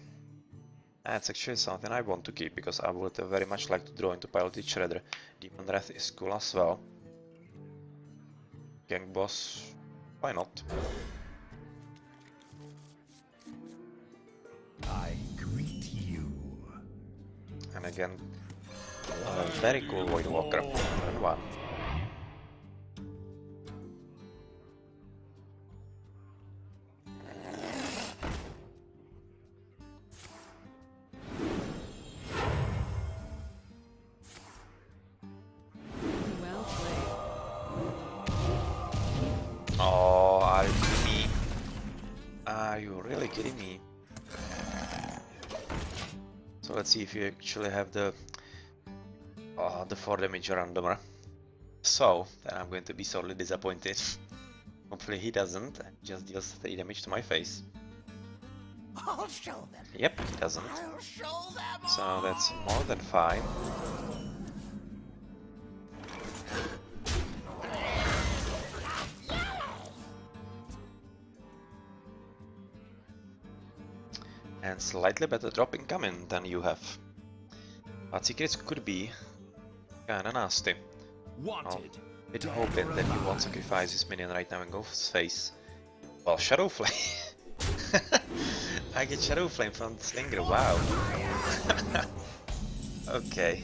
That's actually something I want to keep, because I would very much like to draw into Piloted Shredder. Demon Wrath is cool as well. Gang Boss, why not? And again, a very cool Void Walker. Turn 1. Well played. Oh, are you kidding me? Are you really kidding me? So let's see if you actually have the 4 damage randomer. So then I'm going to be sorely disappointed. Hopefully he doesn't and just deals 3 damage to my face. I'll show them. Yep, he doesn't. I'll show them. So that's more than fine. And slightly better drop incoming than you have. But secrets could be kinda nasty. Wanted. Bit hoping that you won't sacrifice this minion right now and go for his face. Well, Shadow Flame. I get Shadow Flame from Slinger, wow. Okay.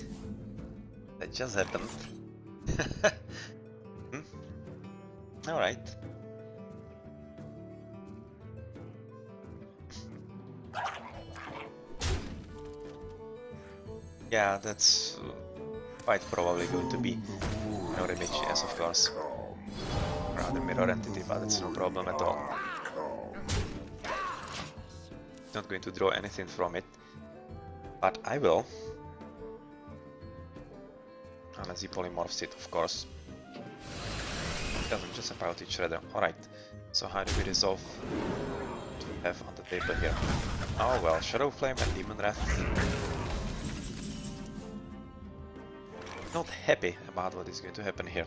That just happened. Alright. Yeah, that's quite probably going to be no image, yes, of course. Rather mirror entity, but it's no problem at all. Not going to draw anything from it, but I will. Unless he polymorphs it, of course. It doesn't just about each other. Alright, so how do we resolve to have on the table here? Oh well, Shadow Flame and Demon Wrath. Not happy about what is going to happen here.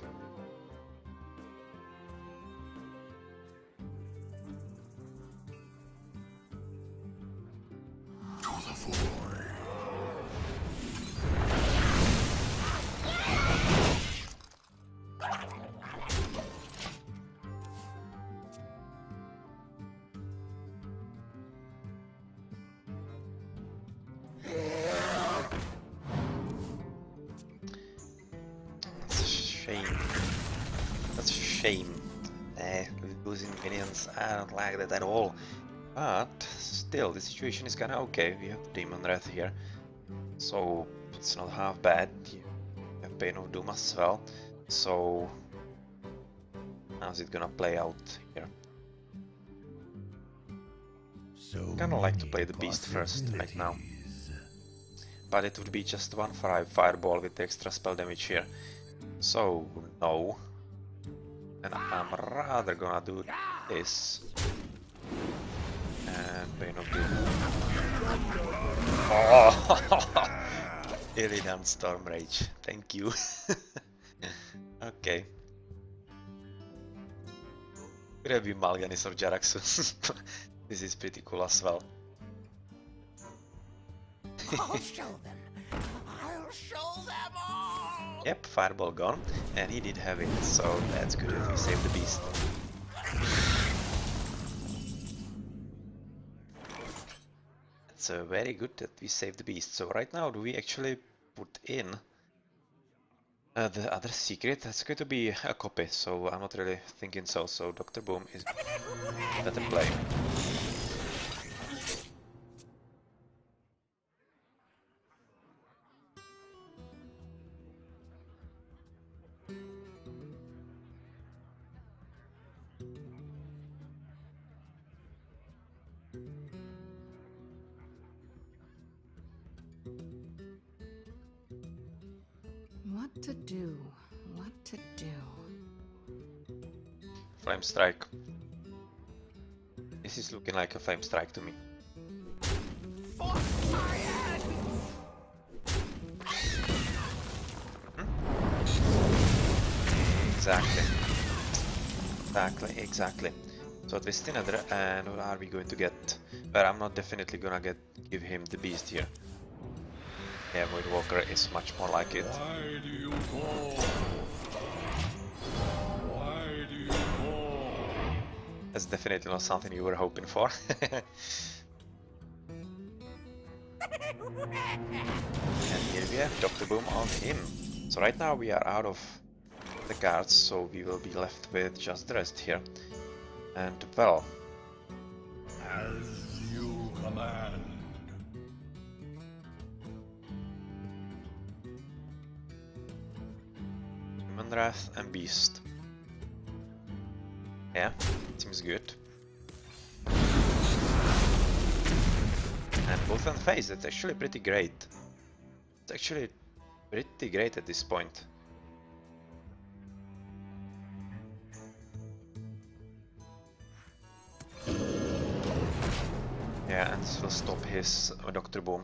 To the void. That's a shame. That's a shame. Losing minions, I don't like that at all. But still, the situation is kinda okay. We have Demon Wrath here, so it's not half bad. You have Bane of Doom as well. So how's it gonna play out here? Kinda like to play the Beast first right now. But it would be just 1 fireball with the extra spell damage here. So no. And I'm rather gonna do this. And Bane of Doom. Oh! Really done, Storm Rage. Thank you. Okay. Could have been Mal'Ganis or Jaraxxus. This is pretty cool as well. I'll show them. I'll show them all. Yep, fireball gone, and he did have it, so that's good that we saved the beast. It's very good that we saved the beast. So right now, do we actually put in the other secret? That's going to be a copy, so I'm not really thinking so. So Dr. Boom is better play. What to do? What to do? Flame Strike. This is looking like a Flame Strike to me. Exactly. Exactly. So twist another, and what are we going to get? But I'm not definitely gonna give him the beast here. Yeah, Void Walker is much more like it. Why do you call? Why do you call? That's definitely not something you were hoping for. And we have Dr. Boom on him. So right now we are out of the cards, so we will be left with just the rest here. And well, As you command. Human Wrath and Beast. Yeah, seems good. And both on phase, that's actually pretty great. It's actually pretty great at this point. Yeah, and this will stop his Dr. Boom.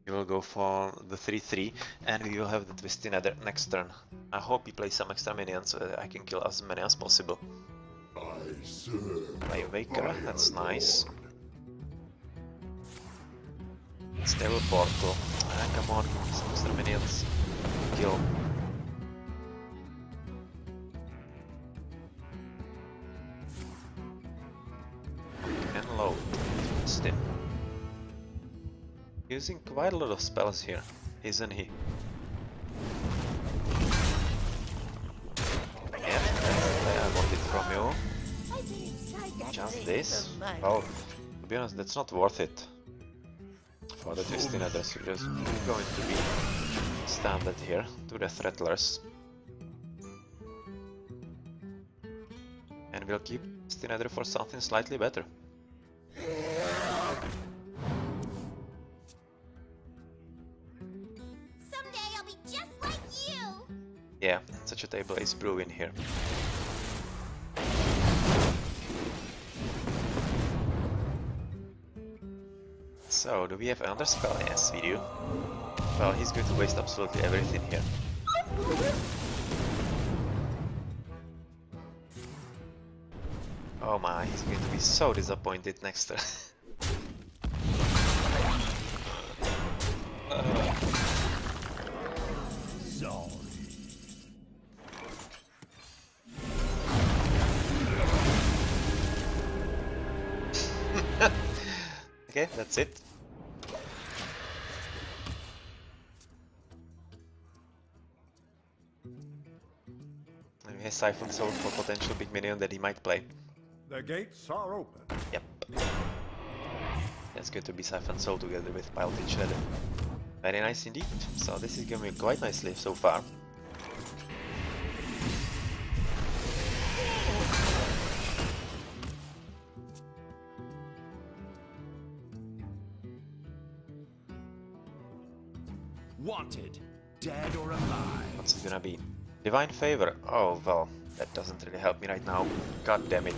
We will go for the 3-3 and we will have the Twisty Nether next turn. I hope he plays some extra minions so that I can kill as many as possible. I serve. Play Waker, that's nice. Stable Portal. Ah, come on, give me some extra minions. Kill. And load. Stim. Using quite a lot of spells here, isn't he? Yeah, that's what I wanted from you. Just this? Well, to be honest, that's not worth it. For the Twisty Nether, so just going to be standard here to the Threttlers. And we'll keep Twisty Nether for something slightly better. Someday I'll be just like you. Yeah, such a table is brewing here. So, do we have another spell? Yes, we do. Well, he's going to waste absolutely everything here. Oh my, he's going to be so disappointed next turn. Sorry. Okay, that's it. And we have Siphon Soul for potential big minion that he might play. The gates are open. Yep. That's going to be Siphon Soul together with Piled Shredder. Very nice indeed. So this is going quite nicely so far. Wanted, dead or alive. What's it gonna be? Divine Favor. Oh well, that doesn't really help me right now. God damn it.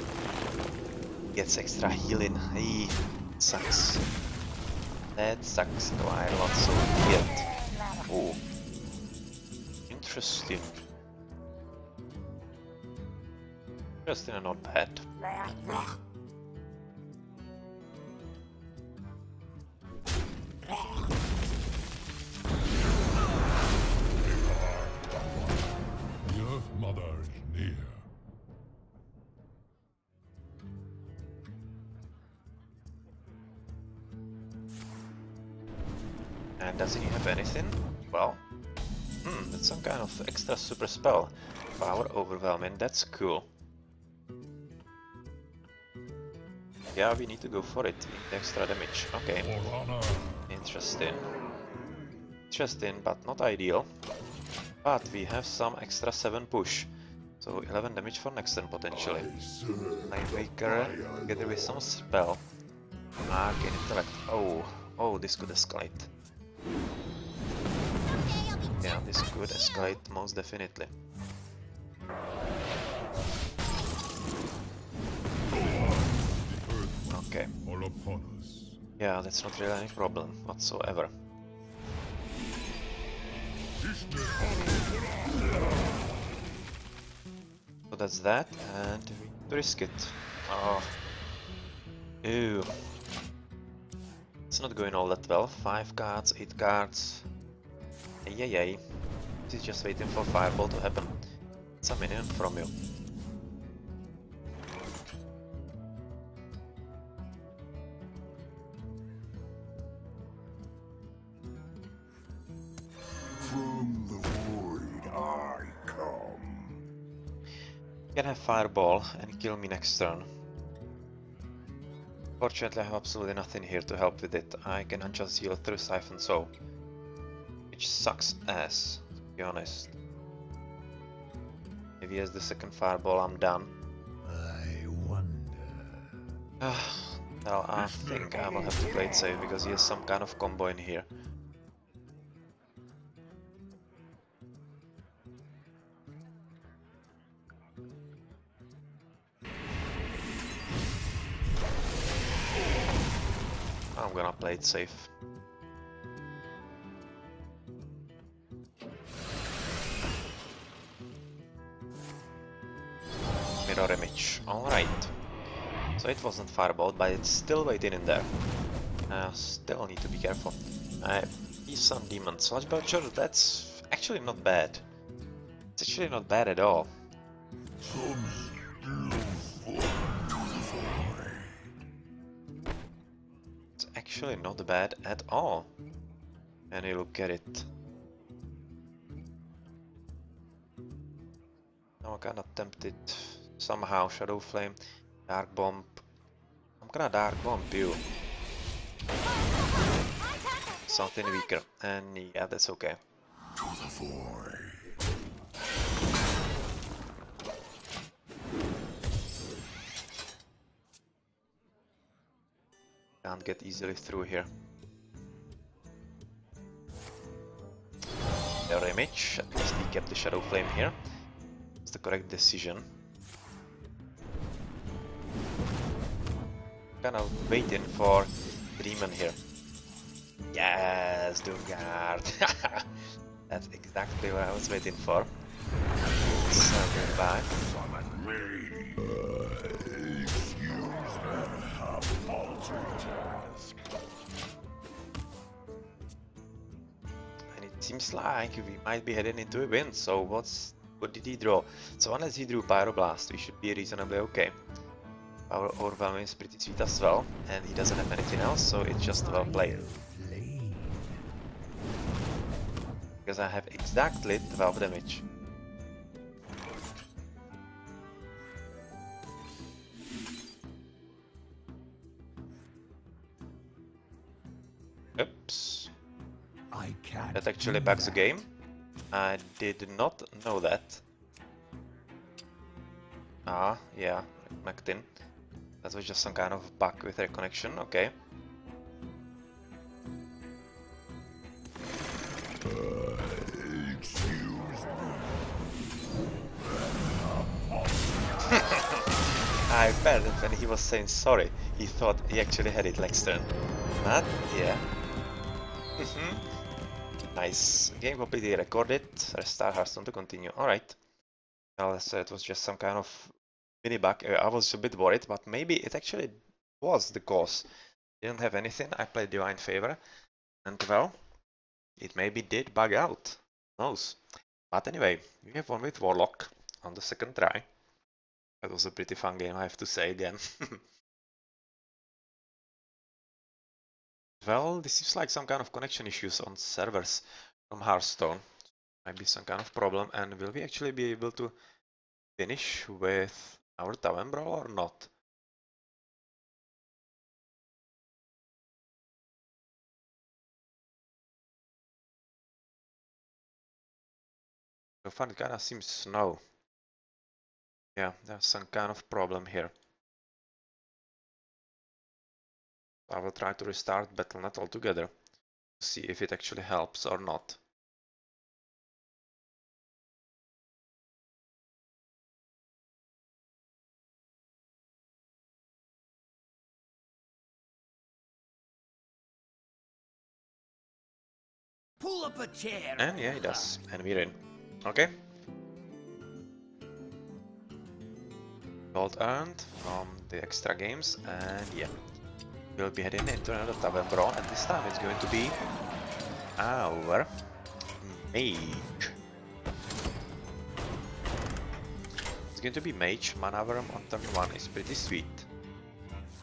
Gets extra healing. Eee, sucks. That sucks quite a lot, so weird. Oh. Interesting. Interesting and not bad. The Earth Mother is near. And doesn't he have anything? Well, that's some kind of extra super spell. Power Overwhelming, that's cool. Yeah, we need to go for it. The extra damage. Okay. For honor. Interesting. Interesting, but not ideal. But we have some extra 7 push. So 11 damage for next turn potentially. Nightmaker together with some spell. Arcane Intellect. Oh, this could escalate. Someday I'll be Yeah, just this like could you. escalate most definitely. Okay. All upon us. Yeah, that's not really any problem whatsoever. So that's that, and we need to risk it. Oh. Ew. It's not going all that well. 5 cards, 8 cards. Ay. This is just waiting for Fireball to happen. It's a minion from you. can have Fireball and kill me next turn. Fortunately, I have absolutely nothing here to help with it. I can just heal through Siphon Soul, which sucks ass, to be honest. If he has the second Fireball, I'm done. I wonder. Well, I think I will have to play it safe because he has some kind of combo in here. I'm gonna play it safe. Mirror image. Alright. So it wasn't Fireball, but it's still waiting in there. Still need to be careful. He's some demon. Sludge Belcher, that's actually not bad. It's actually not bad at all. It's actually not bad at all. And you look at it. Now I'm kinda tempted somehow. Shadow Flame, Dark Bomb. I'm gonna Dark Bomb you. Something weaker, and yeah, that's okay. To the void. Can't get easily through here. Their image, at least he kept the Shadow Flame here. It's the correct decision. Kind of waiting for the demon here. Yes, Doomguard. That's exactly what I was waiting for. So goodbye. And it seems like we might be heading into a win. So what did he draw? So unless he drew Pyroblast, we should be reasonably okay. Our Overwhelming is pretty sweet as well, and he doesn't have anything else, so it's just well played. Because I have exactly 12 damage. Oops. That actually bugs the game. I did not know that. Ah, yeah, connected in. That was just some kind of bug with their connection, okay. I bet that when he was saying sorry, he thought he actually had it next turn. But, yeah. Nice. Game completely recorded. Restart Hearthstone to continue. Alright. Well, it was just some kind of mini bug. I was a bit worried, but maybe it actually was the cause. Didn't have anything. I played Divine Favor. And well, it maybe did bug out. Who knows? But anyway, we have won with Warlock on the second try. That was a pretty fun game, I have to say again. Well, this seems like some kind of connection issues on servers from Hearthstone. Might be some kind of problem, and will we actually be able to finish with our Tavern Brawl or not? So far it kinda seems no. Yeah, there's some kind of problem here. I will try to restart Battle.net altogether to see if it actually helps or not. Pull up a chair. And yeah, it does. And we're in. Okay. Gold earned from the extra games, and yeah. We'll be heading into another Tavern Brawl, and this time it's going to be our Mage. It's going to be Mage. Mana Worm on turn 1 is pretty sweet.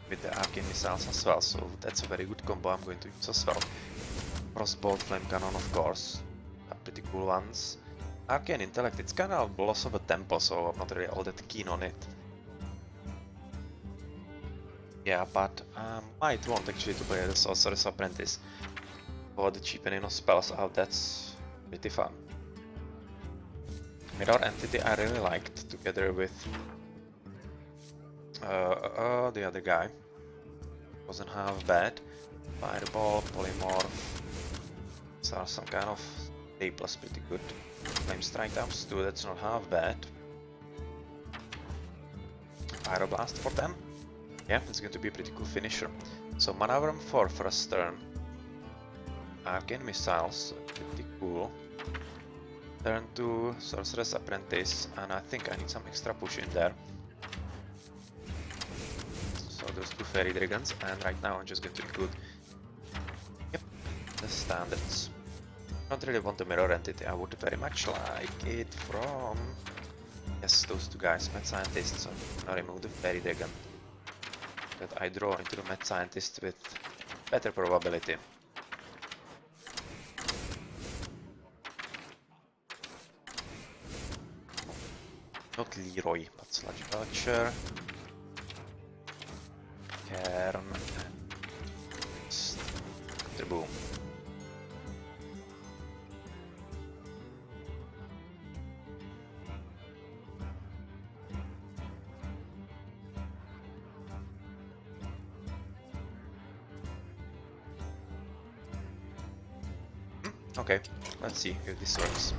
With the Arcane Missiles as well, so that's a very good combo I'm going to use as well. Crossbow, Flame Cannon, of course. Are pretty cool ones. Arcane Intellect, it's kind of loss of a tempo, so I'm not really all that keen on it. Yeah, but I might want actually to play the Sorcerer's Apprentice for the cheapening of spells out. That's pretty fun. Mirror Entity I really liked together with the other guy. Wasn't half bad. Fireball, Polymorph. These are some kind of staples, pretty good. Flame Strike times 2, that's not half bad. Pyroblast for them. Yeah, it's going to be a pretty cool finisher. So Mana Worm for first turn. Arcane Missiles, pretty cool. Turn 2, Sorcerer's Apprentice, and I think I need some extra push in there. So those 2 Fairy Dragons, and right now I'm just going to include the standards. Don't really want the Mirror Entity, I would very much like it from... Yes, those 2 guys, Mad Scientist, so I remove the Fairy Dragon. That I draw into the Mad Scientist with better probability. Not Leroy, but Sludge Belcher. Cairn. And boom. Okay, let's see if this works.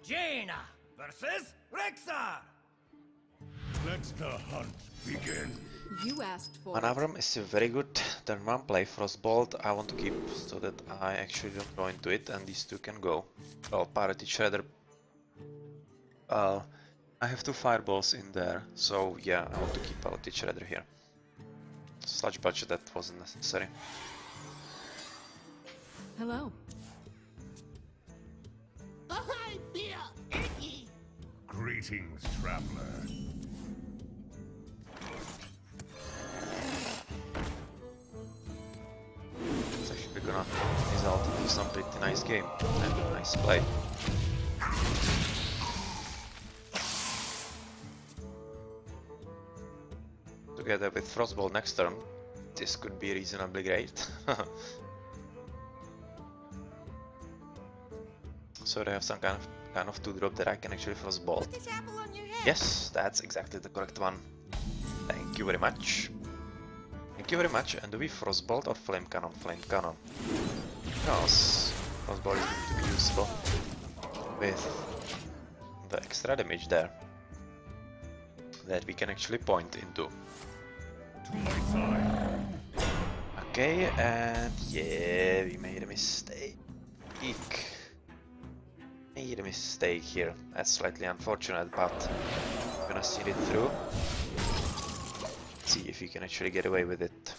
Jaina versus Rexar. Let the hunt begin. You asked for Mana Worm is a very good turn 1 play. Frostbolt I want to keep so that I actually don't go into it and these 2 can go. Oh, Parity Shredder. I have 2 fireballs in there, so yeah, I want to keep Parity Shredder here. Sludge Belcher, that wasn't necessary. Hello. I feel icky. Greetings, traveler. It's actually gonna result into some pretty nice game and a nice play. Together with Frostbolt next turn, this could be reasonably great. So they have some kind of 2-drop that I can actually Frostbolt. Put this apple on your head. Yes, that's exactly the correct one. Thank you very much. Thank you very much. And do we Frostbolt or Flame Cannon? Flame Cannon. Because Frostbolt is going to be useful with the extra damage there that we can actually point into. To my side. Okay, and yeah, we made a mistake. Made a mistake here. That's slightly unfortunate, but I'm gonna see it through. See if we can actually get away with it.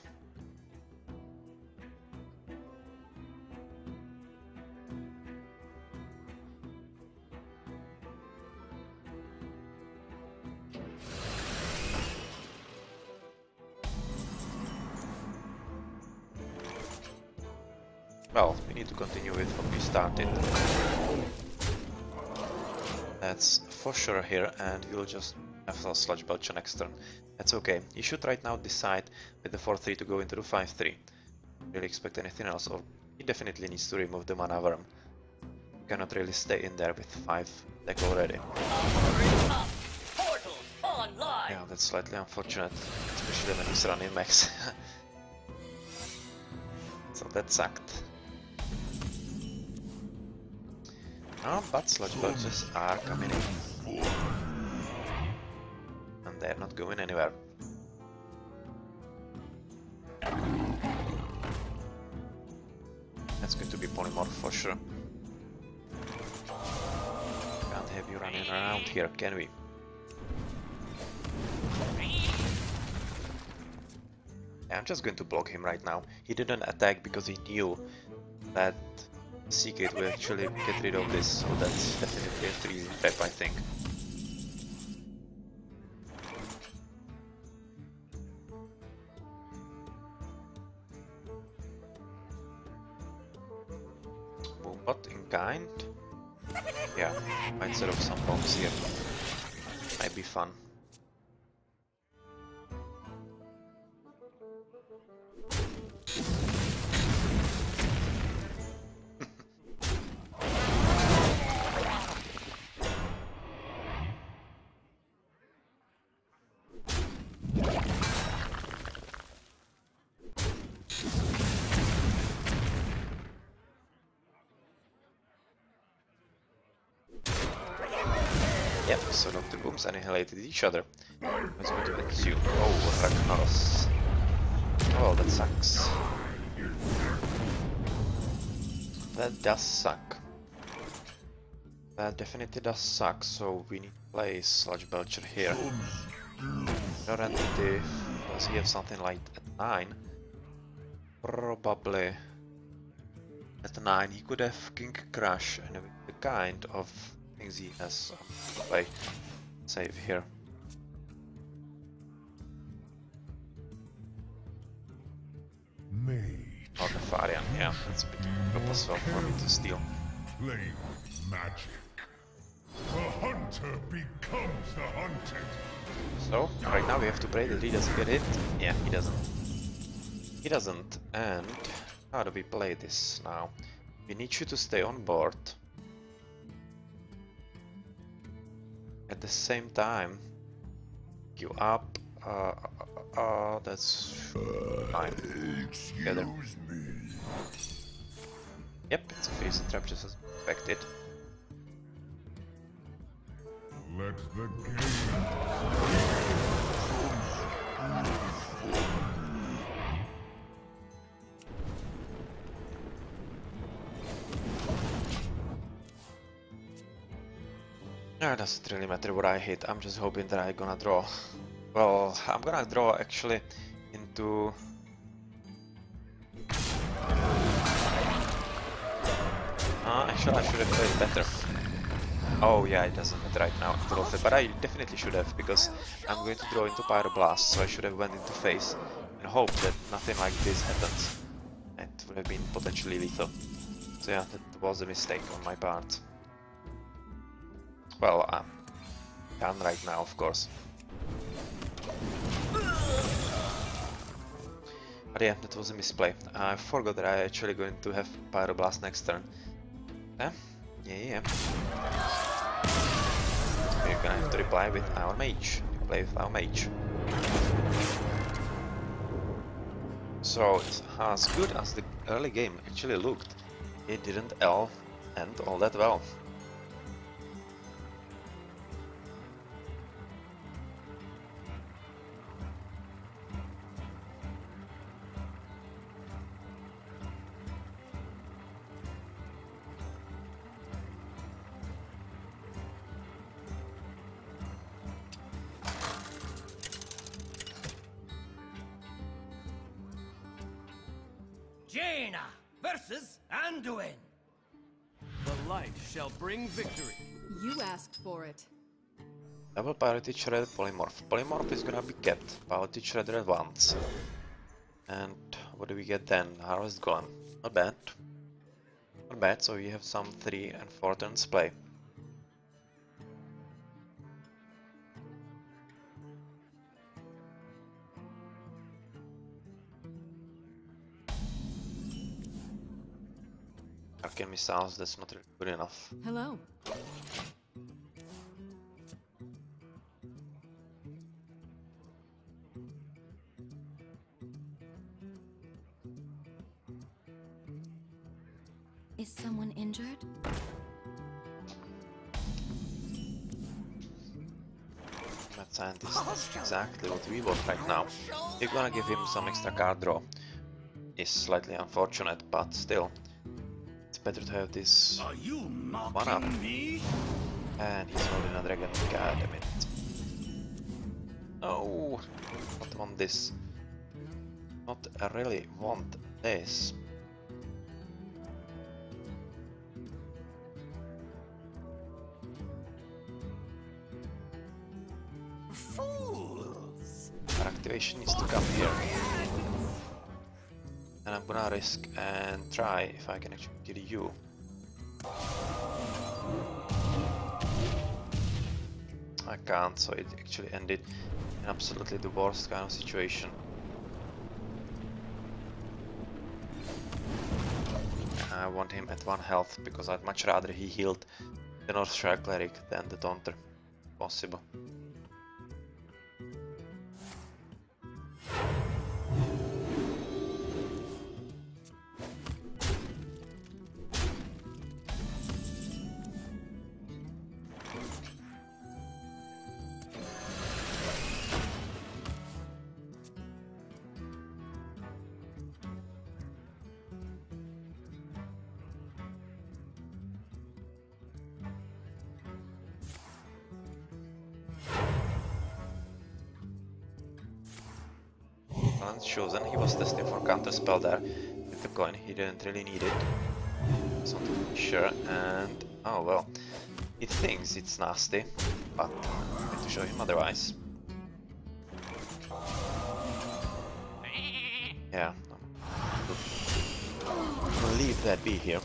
Well, we need to continue with what we started. That's for sure here, and we'll just have a Sludge Belcher next turn. That's okay. You should right now decide with the 4-3 to go into the 5-3. Really expect anything else, or he definitely needs to remove the Mana Worm. Cannot really stay in there with 5 deck already. Portals online. Yeah, that's slightly unfortunate, especially when he's running max. So that sucked. Oh, but Sludge Belchers are coming in. And they're not going anywhere. That's going to be Polymorph for sure. Can't have you running around here, can we? I'm just going to block him right now. He didn't attack because he knew that Secret will actually get rid of this, so that's definitely a freezing trap, I think. But in kind? Yeah, might set up some bombs here. Might be fun. Yep, so Dr. Booms annihilated each other. What's going to ensue? Oh, Ragnaros. Oh, that sucks. That does suck. That definitely does suck, so we need to play Sludge Belcher here. Your entity, does he have something like at 9? Probably. At 9 he could have King Crush, and with the kind of things he has play save here. Oh, the Farian, yeah, that's a bit difficult as well for me to steal. Play magic. The hunter becomes the hunted. So, right now we have to pray that he doesn't get hit. Yeah, he doesn't. He doesn't, and how do we play this now? We need you to stay on board. At the same time, you up. That's fine. Together. Yep, it's a freezing trap just as expected. Let the game. No, it doesn't really matter what I hit, I'm just hoping that I'm gonna draw. Well, I'm gonna draw actually into... actually I should have played better. Oh yeah, it doesn't matter right now, but I definitely should have, because I'm going to draw into Pyroblast, so I should have went into face and hope that nothing like this happens. It would have been potentially lethal. So yeah, that was a mistake on my part. Well, I'm done right now, of course. But yeah, that was a misplay. I forgot that I actually going to have Pyroblast next turn. Yeah. We're gonna have to reply with our mage. Play with our mage. So, as good as the early game actually looked, it didn't end all that well. Jaina versus Anduin. The light shall bring victory. You asked for it. Double Priority Shred Polymorph. Polymorph is gonna be kept. Priority Shredder advance. And what do we get then? Harvest Golem. Not bad. Not bad, so we have some 3 and 4 turns play. Arcane Missiles, that's not really good enough. Hello. Is someone injured? Mad Scientist, that's exactly what we want right now. We're gonna give him some extra card draw. It's slightly unfortunate, but still. It's better to have this Are you one up. mocking me? And he's holding a dragon. God damn it. No! Not on this. not really want this. Fools! Our activation needs to come here. And I'm gonna risk and try if I can actually kill you. I can't, so it actually ended in absolutely the worst kind of situation. I want him at 1 health because I'd much rather he healed the Northshire Cleric than the Taunter. Possible. Chosen. He was testing for counter spell there with the coin. He didn't really need it. So not sure. And oh well, he thinks it's nasty, but I'm going to show him otherwise. Yeah, we'll leave that be here.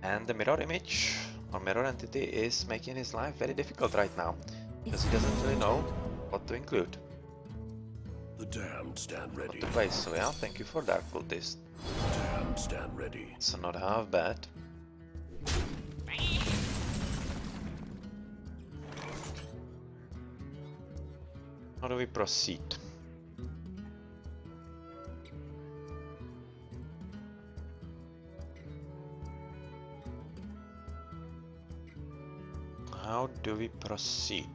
And the mirror image or mirror entity is making his life very difficult right now because he doesn't really know what to include. The damned stand ready. What to place, so yeah, thank you for that, cultist. The damned stand ready. It's not half bad. How do we proceed? How do we proceed?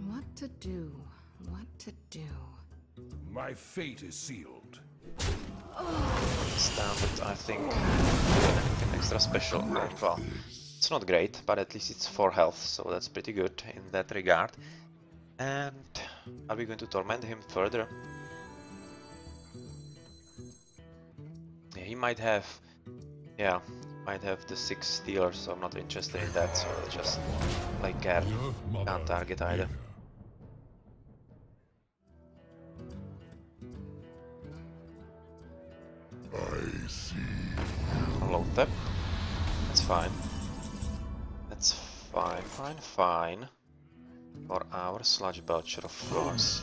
What to do? What to do? My fate is sealed. Standard, I think. Anything extra special? Well, it's not great, but at least it's 4 health, so that's pretty good in that regard. And are we going to torment him further? Yeah, he might have. Yeah, might have the 6 stealers, so I'm not interested in that. So I'll just play care. Can't target either. I see. Low tap. That's fine. That's fine, fine. For our Sludge Belcher of floors.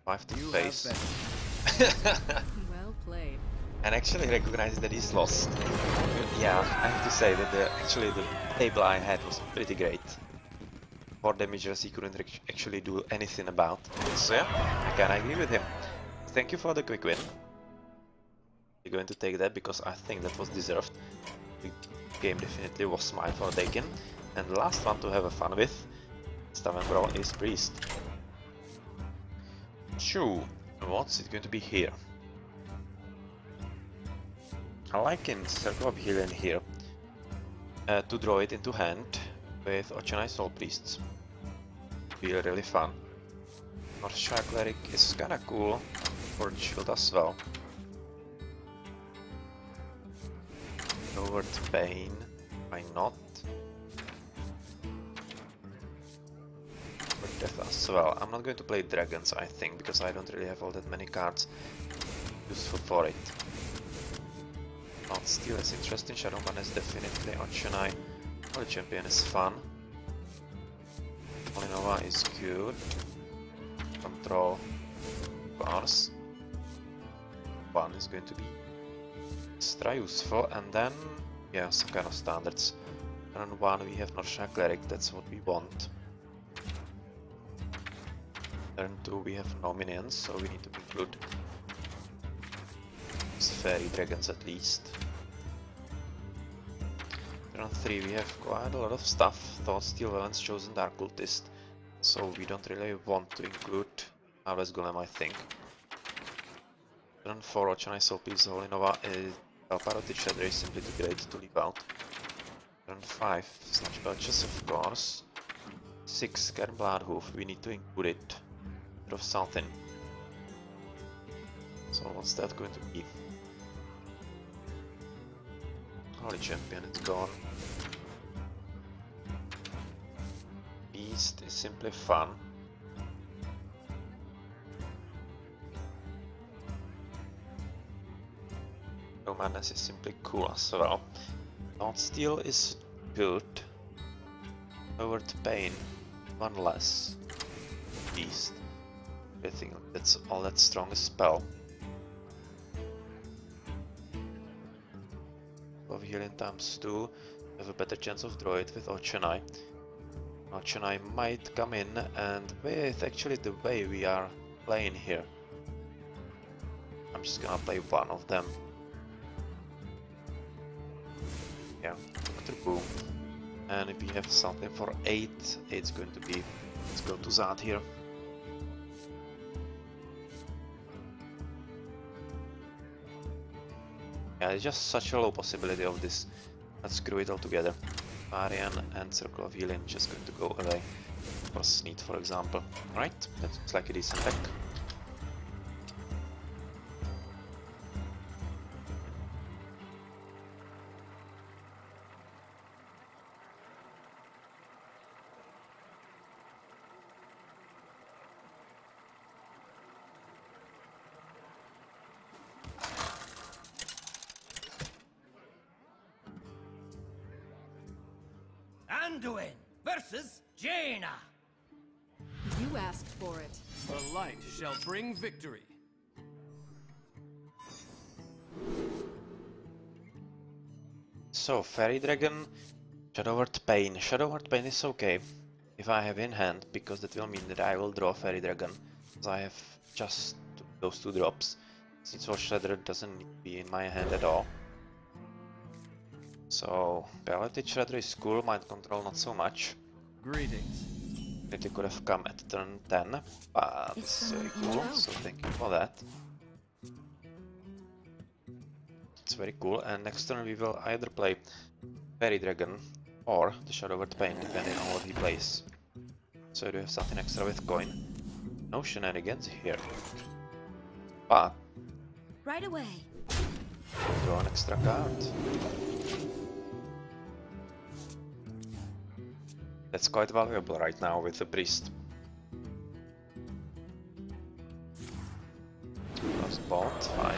5 to face. Well played. And actually recognize that he's lost. Yeah, I have to say that actually the table I had was pretty great. 4 damages he couldn't actually do anything about. So yeah, I can agree with him. Thank you for the quick win. We're going to take that because I think that was deserved. The game definitely was mine for taking. And the last one to have a fun with, Tavern Brawl, is Priest. Shoo, what's it going to be here? I like in Circle of Healing here to draw it into hand with Ochanai Soul Priests. Feel really fun. Northshire Cleric is kinda cool for the shield as well. Lowered Pain, why not? For Death as well. I'm not going to play Dragons, I think, because I don't really have all that many cards useful for it. Not still as interesting. Shadowman is definitely Ochanai. Holy Champion is fun. Molinova is good. Control bars. 1 is going to be extra useful, and then yeah, some kind of standards. Turn 1 we have Northshire Cleric, that's what we want. Turn 2 we have no minions, so we need to include fairy dragons at least. Turn 3 we have quite a lot of stuff. Thought Steel Valence, Chosen Dark Cultist, so we don't really want to include Harvest Golem, I think. Turn 4 Ochanai Soul Piece, Holy Nova, Well, Parrot Shadow is simply too great to leave out. Turn 5, Snatch Belches of course. 6, Get Bloodhoof, we need to include it. Bit of something. So what's that going to be? Holy Champion, it's gone. Beast is simply fun. No Madness is simply cool as well. Not Steel is good. Overt Pain, one less. Beast. I think that's all that strongest spell. Of healing times 2, have a better chance of draw it with Ochenai. Ochenai might come in, and with actually the way we are playing here, I'm just gonna play one of them. Yeah, Dr. Boom. And if we have something for 8, 8's going to be, let's go to Zad here. Yeah, it's just such a low possibility of this. Let's screw it all together. Varian and Circle of Healing just going to go away. For Sneed, for example. Right, that looks like a decent deck. Anduin versus Jaina. You asked for it. The light shall bring victory. So, Fairy Dragon, Shadowward Pain. Shadowward Pain is okay if I have in hand, because that will mean that I will draw Fairy Dragon, as I have just those 2 drops. Since Shredder doesn't need to be in my hand at all. So, Palette Shredder is cool, Mind Control not so much. Greetings. It could have come at turn 10, but it's very cool, so thank you for that. It's very cool, and next turn we will either play Fairy Dragon or the Shadowward Pain, depending on what he plays. So do you have something extra with coin? No shenanigans here. But Right away. draw an extra card. That's quite valuable right now with the Priest. Crossbolt, fine.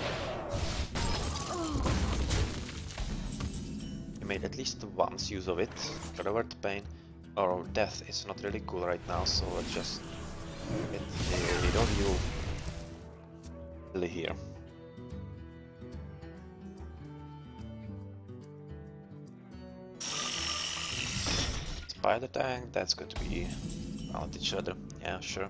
You made at least once use of it. Shadowward Pain or Death is not really cool right now, so let's just get rid of you really here. Spider Tank, that's going to be out each other, yeah, sure.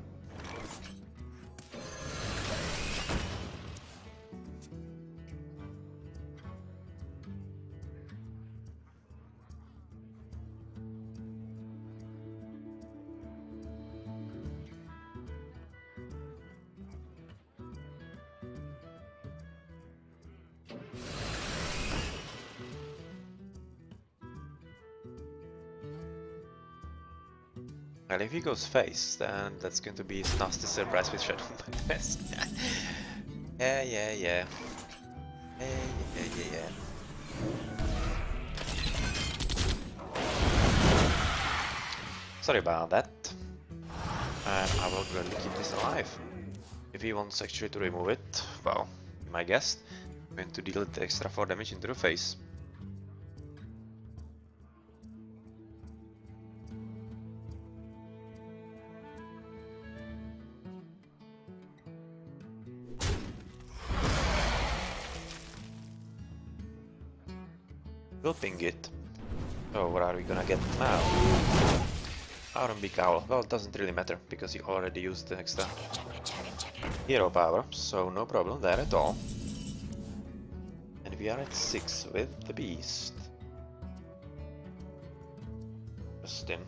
Well, if he goes face, then that's going to be a nasty surprise with Shadow Madness. Yeah. Yeah. Sorry about that. And I will gladly keep this alive. If he wants actually to remove it, well, my guess, I'm going to deal the extra 4 damage into the face. We'll ping it. So what are we gonna get now? Iron Big Owl. Well, it doesn't really matter, because he already used the extra hero power, so no problem there at all. And we are at 6 with the Beast. Justin.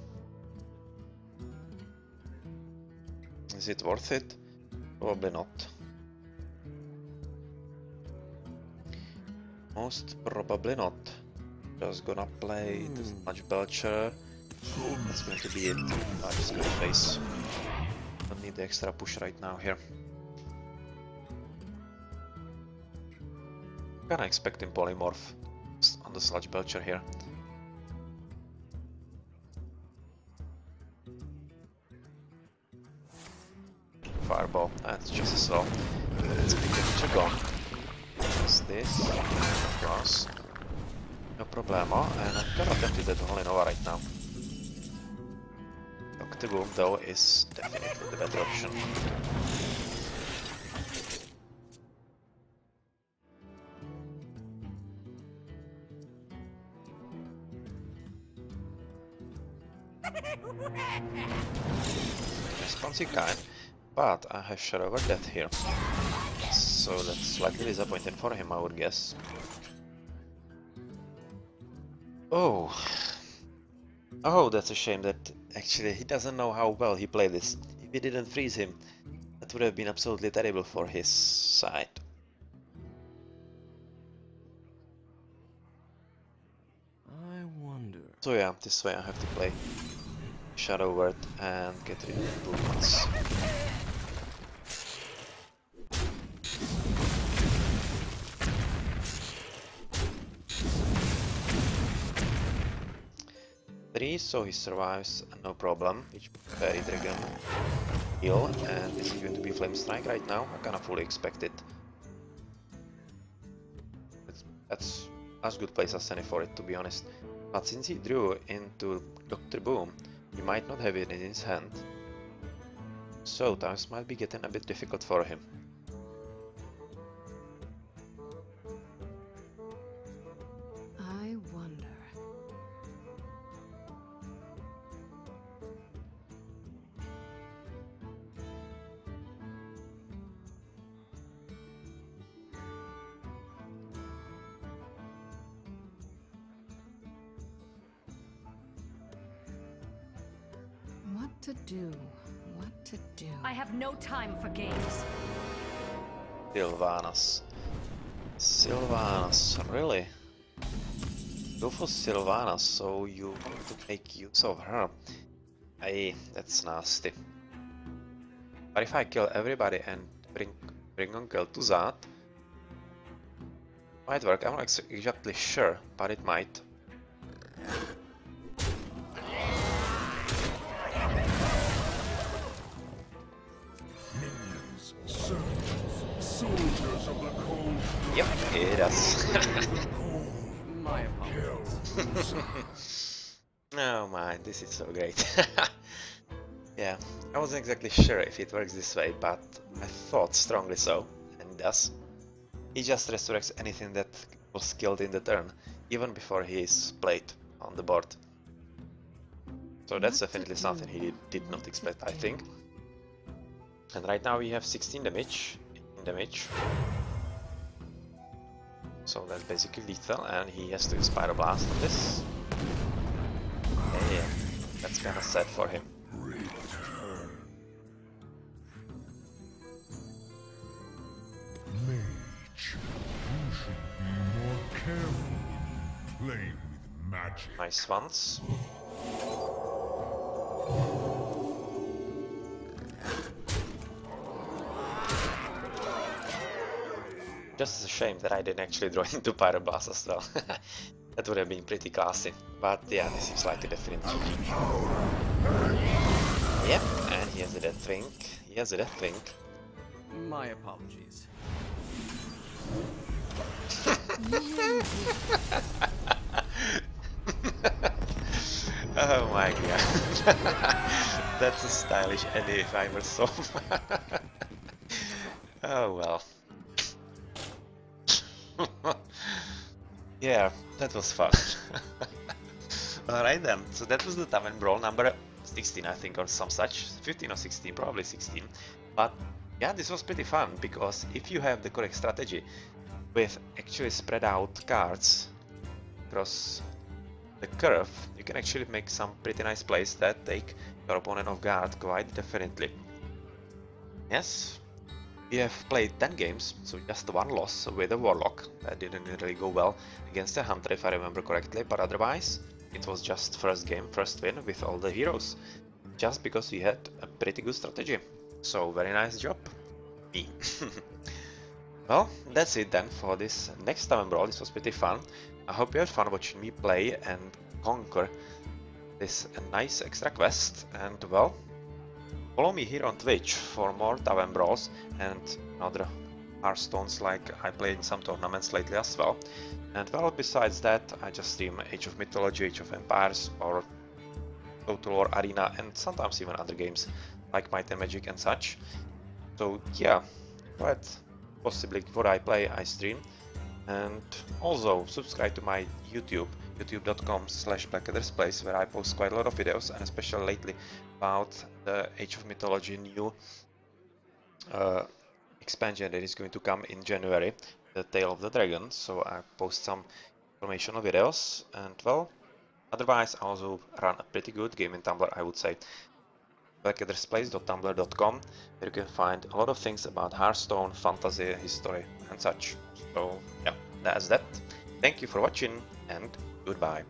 Is it worth it? Probably not. Most probably not. Just gonna play the Sludge Belcher. That's going to be it. I'm just gonna face. Don't need the extra push right now here. Kinda expecting Polymorph on the Sludge Belcher here. Fireball, that's just as well. Let's pick the creature gone. What's this? Of course. No problemo, and I'm gonna attempt the Holy Nova right now. Dr. Boom though is definitely the better option. Responsive kind, but I have Shadow over Death here, so that's slightly disappointing for him, I would guess. Oh, that's a shame that actually he doesn't know how well he played this. If he didn't freeze him, that would have been absolutely terrible for his side. I wonder. So yeah, this way I have to play Shadow Word and get rid of the blue ones. So he survives, no problem. Which Fairy Dragon heal, and this is going to be Flame Strike right now. I kinda fully expect it. That's as good place as any for it, to be honest. But since he drew into Dr. Boom, he might not have it in his hand. So times might be getting a bit difficult for him. I wonder. What to do? What to do? I have no time for games. Sylvanas. Sylvanas, really? Go for Sylvanas, so you want to make use of her. Aye, that's nasty. But if I kill everybody and bring Uncle to that, might work. I'm not exactly sure, but it might. Minions, servants, soldiers of the cold. Yep, it does. My apologies. Oh man, this is so great. Yeah, I wasn't exactly sure if it works this way, but I thought strongly so, and it does. He just resurrects anything that was killed in the turn, even before he is played on the board. So that's definitely something he did not expect, I think. And right now we have 16 damage. So that's basically lethal, and he has to Inspire Blast on this. Yeah, that's kinda sad for him. Return. Mage, you should be more careful playing with magic. Nice ones. Just a shame that I didn't actually draw into Pyroblast as well. That would have been pretty classy. But yeah, this seems like a definite GG. Yep, and he has a Death Wink. My apologies. Oh my god. That's a stylish Eddie if I ever saw. Oh well. Yeah, that was fun. Alright then, so that was the Tavern Brawl number 16 I think, or some such. 15 or 16, probably 16. But yeah, this was pretty fun, because if you have the correct strategy with actually spread out cards across the curve, you can actually make some pretty nice plays that take your opponent off guard quite definitely. Yes, We have played 10 games, so just one loss with a Warlock. That didn't really go well against a Hunter if I remember correctly, but otherwise it was just first game, first win with all the heroes. Just because we had a pretty good strategy. So very nice job, me. Well, that's it then for this next Tavern Brawl. This was pretty fun. I hope you had fun watching me play and conquer this nice extra quest. And well, follow me here on Twitch for more Tavern Brawls and other Hearthstones, like I played in some tournaments lately as well. And well, besides that, I just stream Age of Mythology, Age of Empires, or Total War Arena, and sometimes even other games like Might and Magic and such. So yeah, but possibly what I play, I stream. And also subscribe to my YouTube, youtube.com/blackaddersplays, where I post quite a lot of videos, and especially lately about the Age of Mythology new expansion that is going to come in January, the Tale of the Dragon. So I post some informational videos, and well, otherwise I also run a pretty good gaming Tumblr, I would say. blackaddersplays.tumblr.com, where you can find a lot of things about Hearthstone, fantasy, history, and such. So yeah, that's that. Thank you for watching, and goodbye.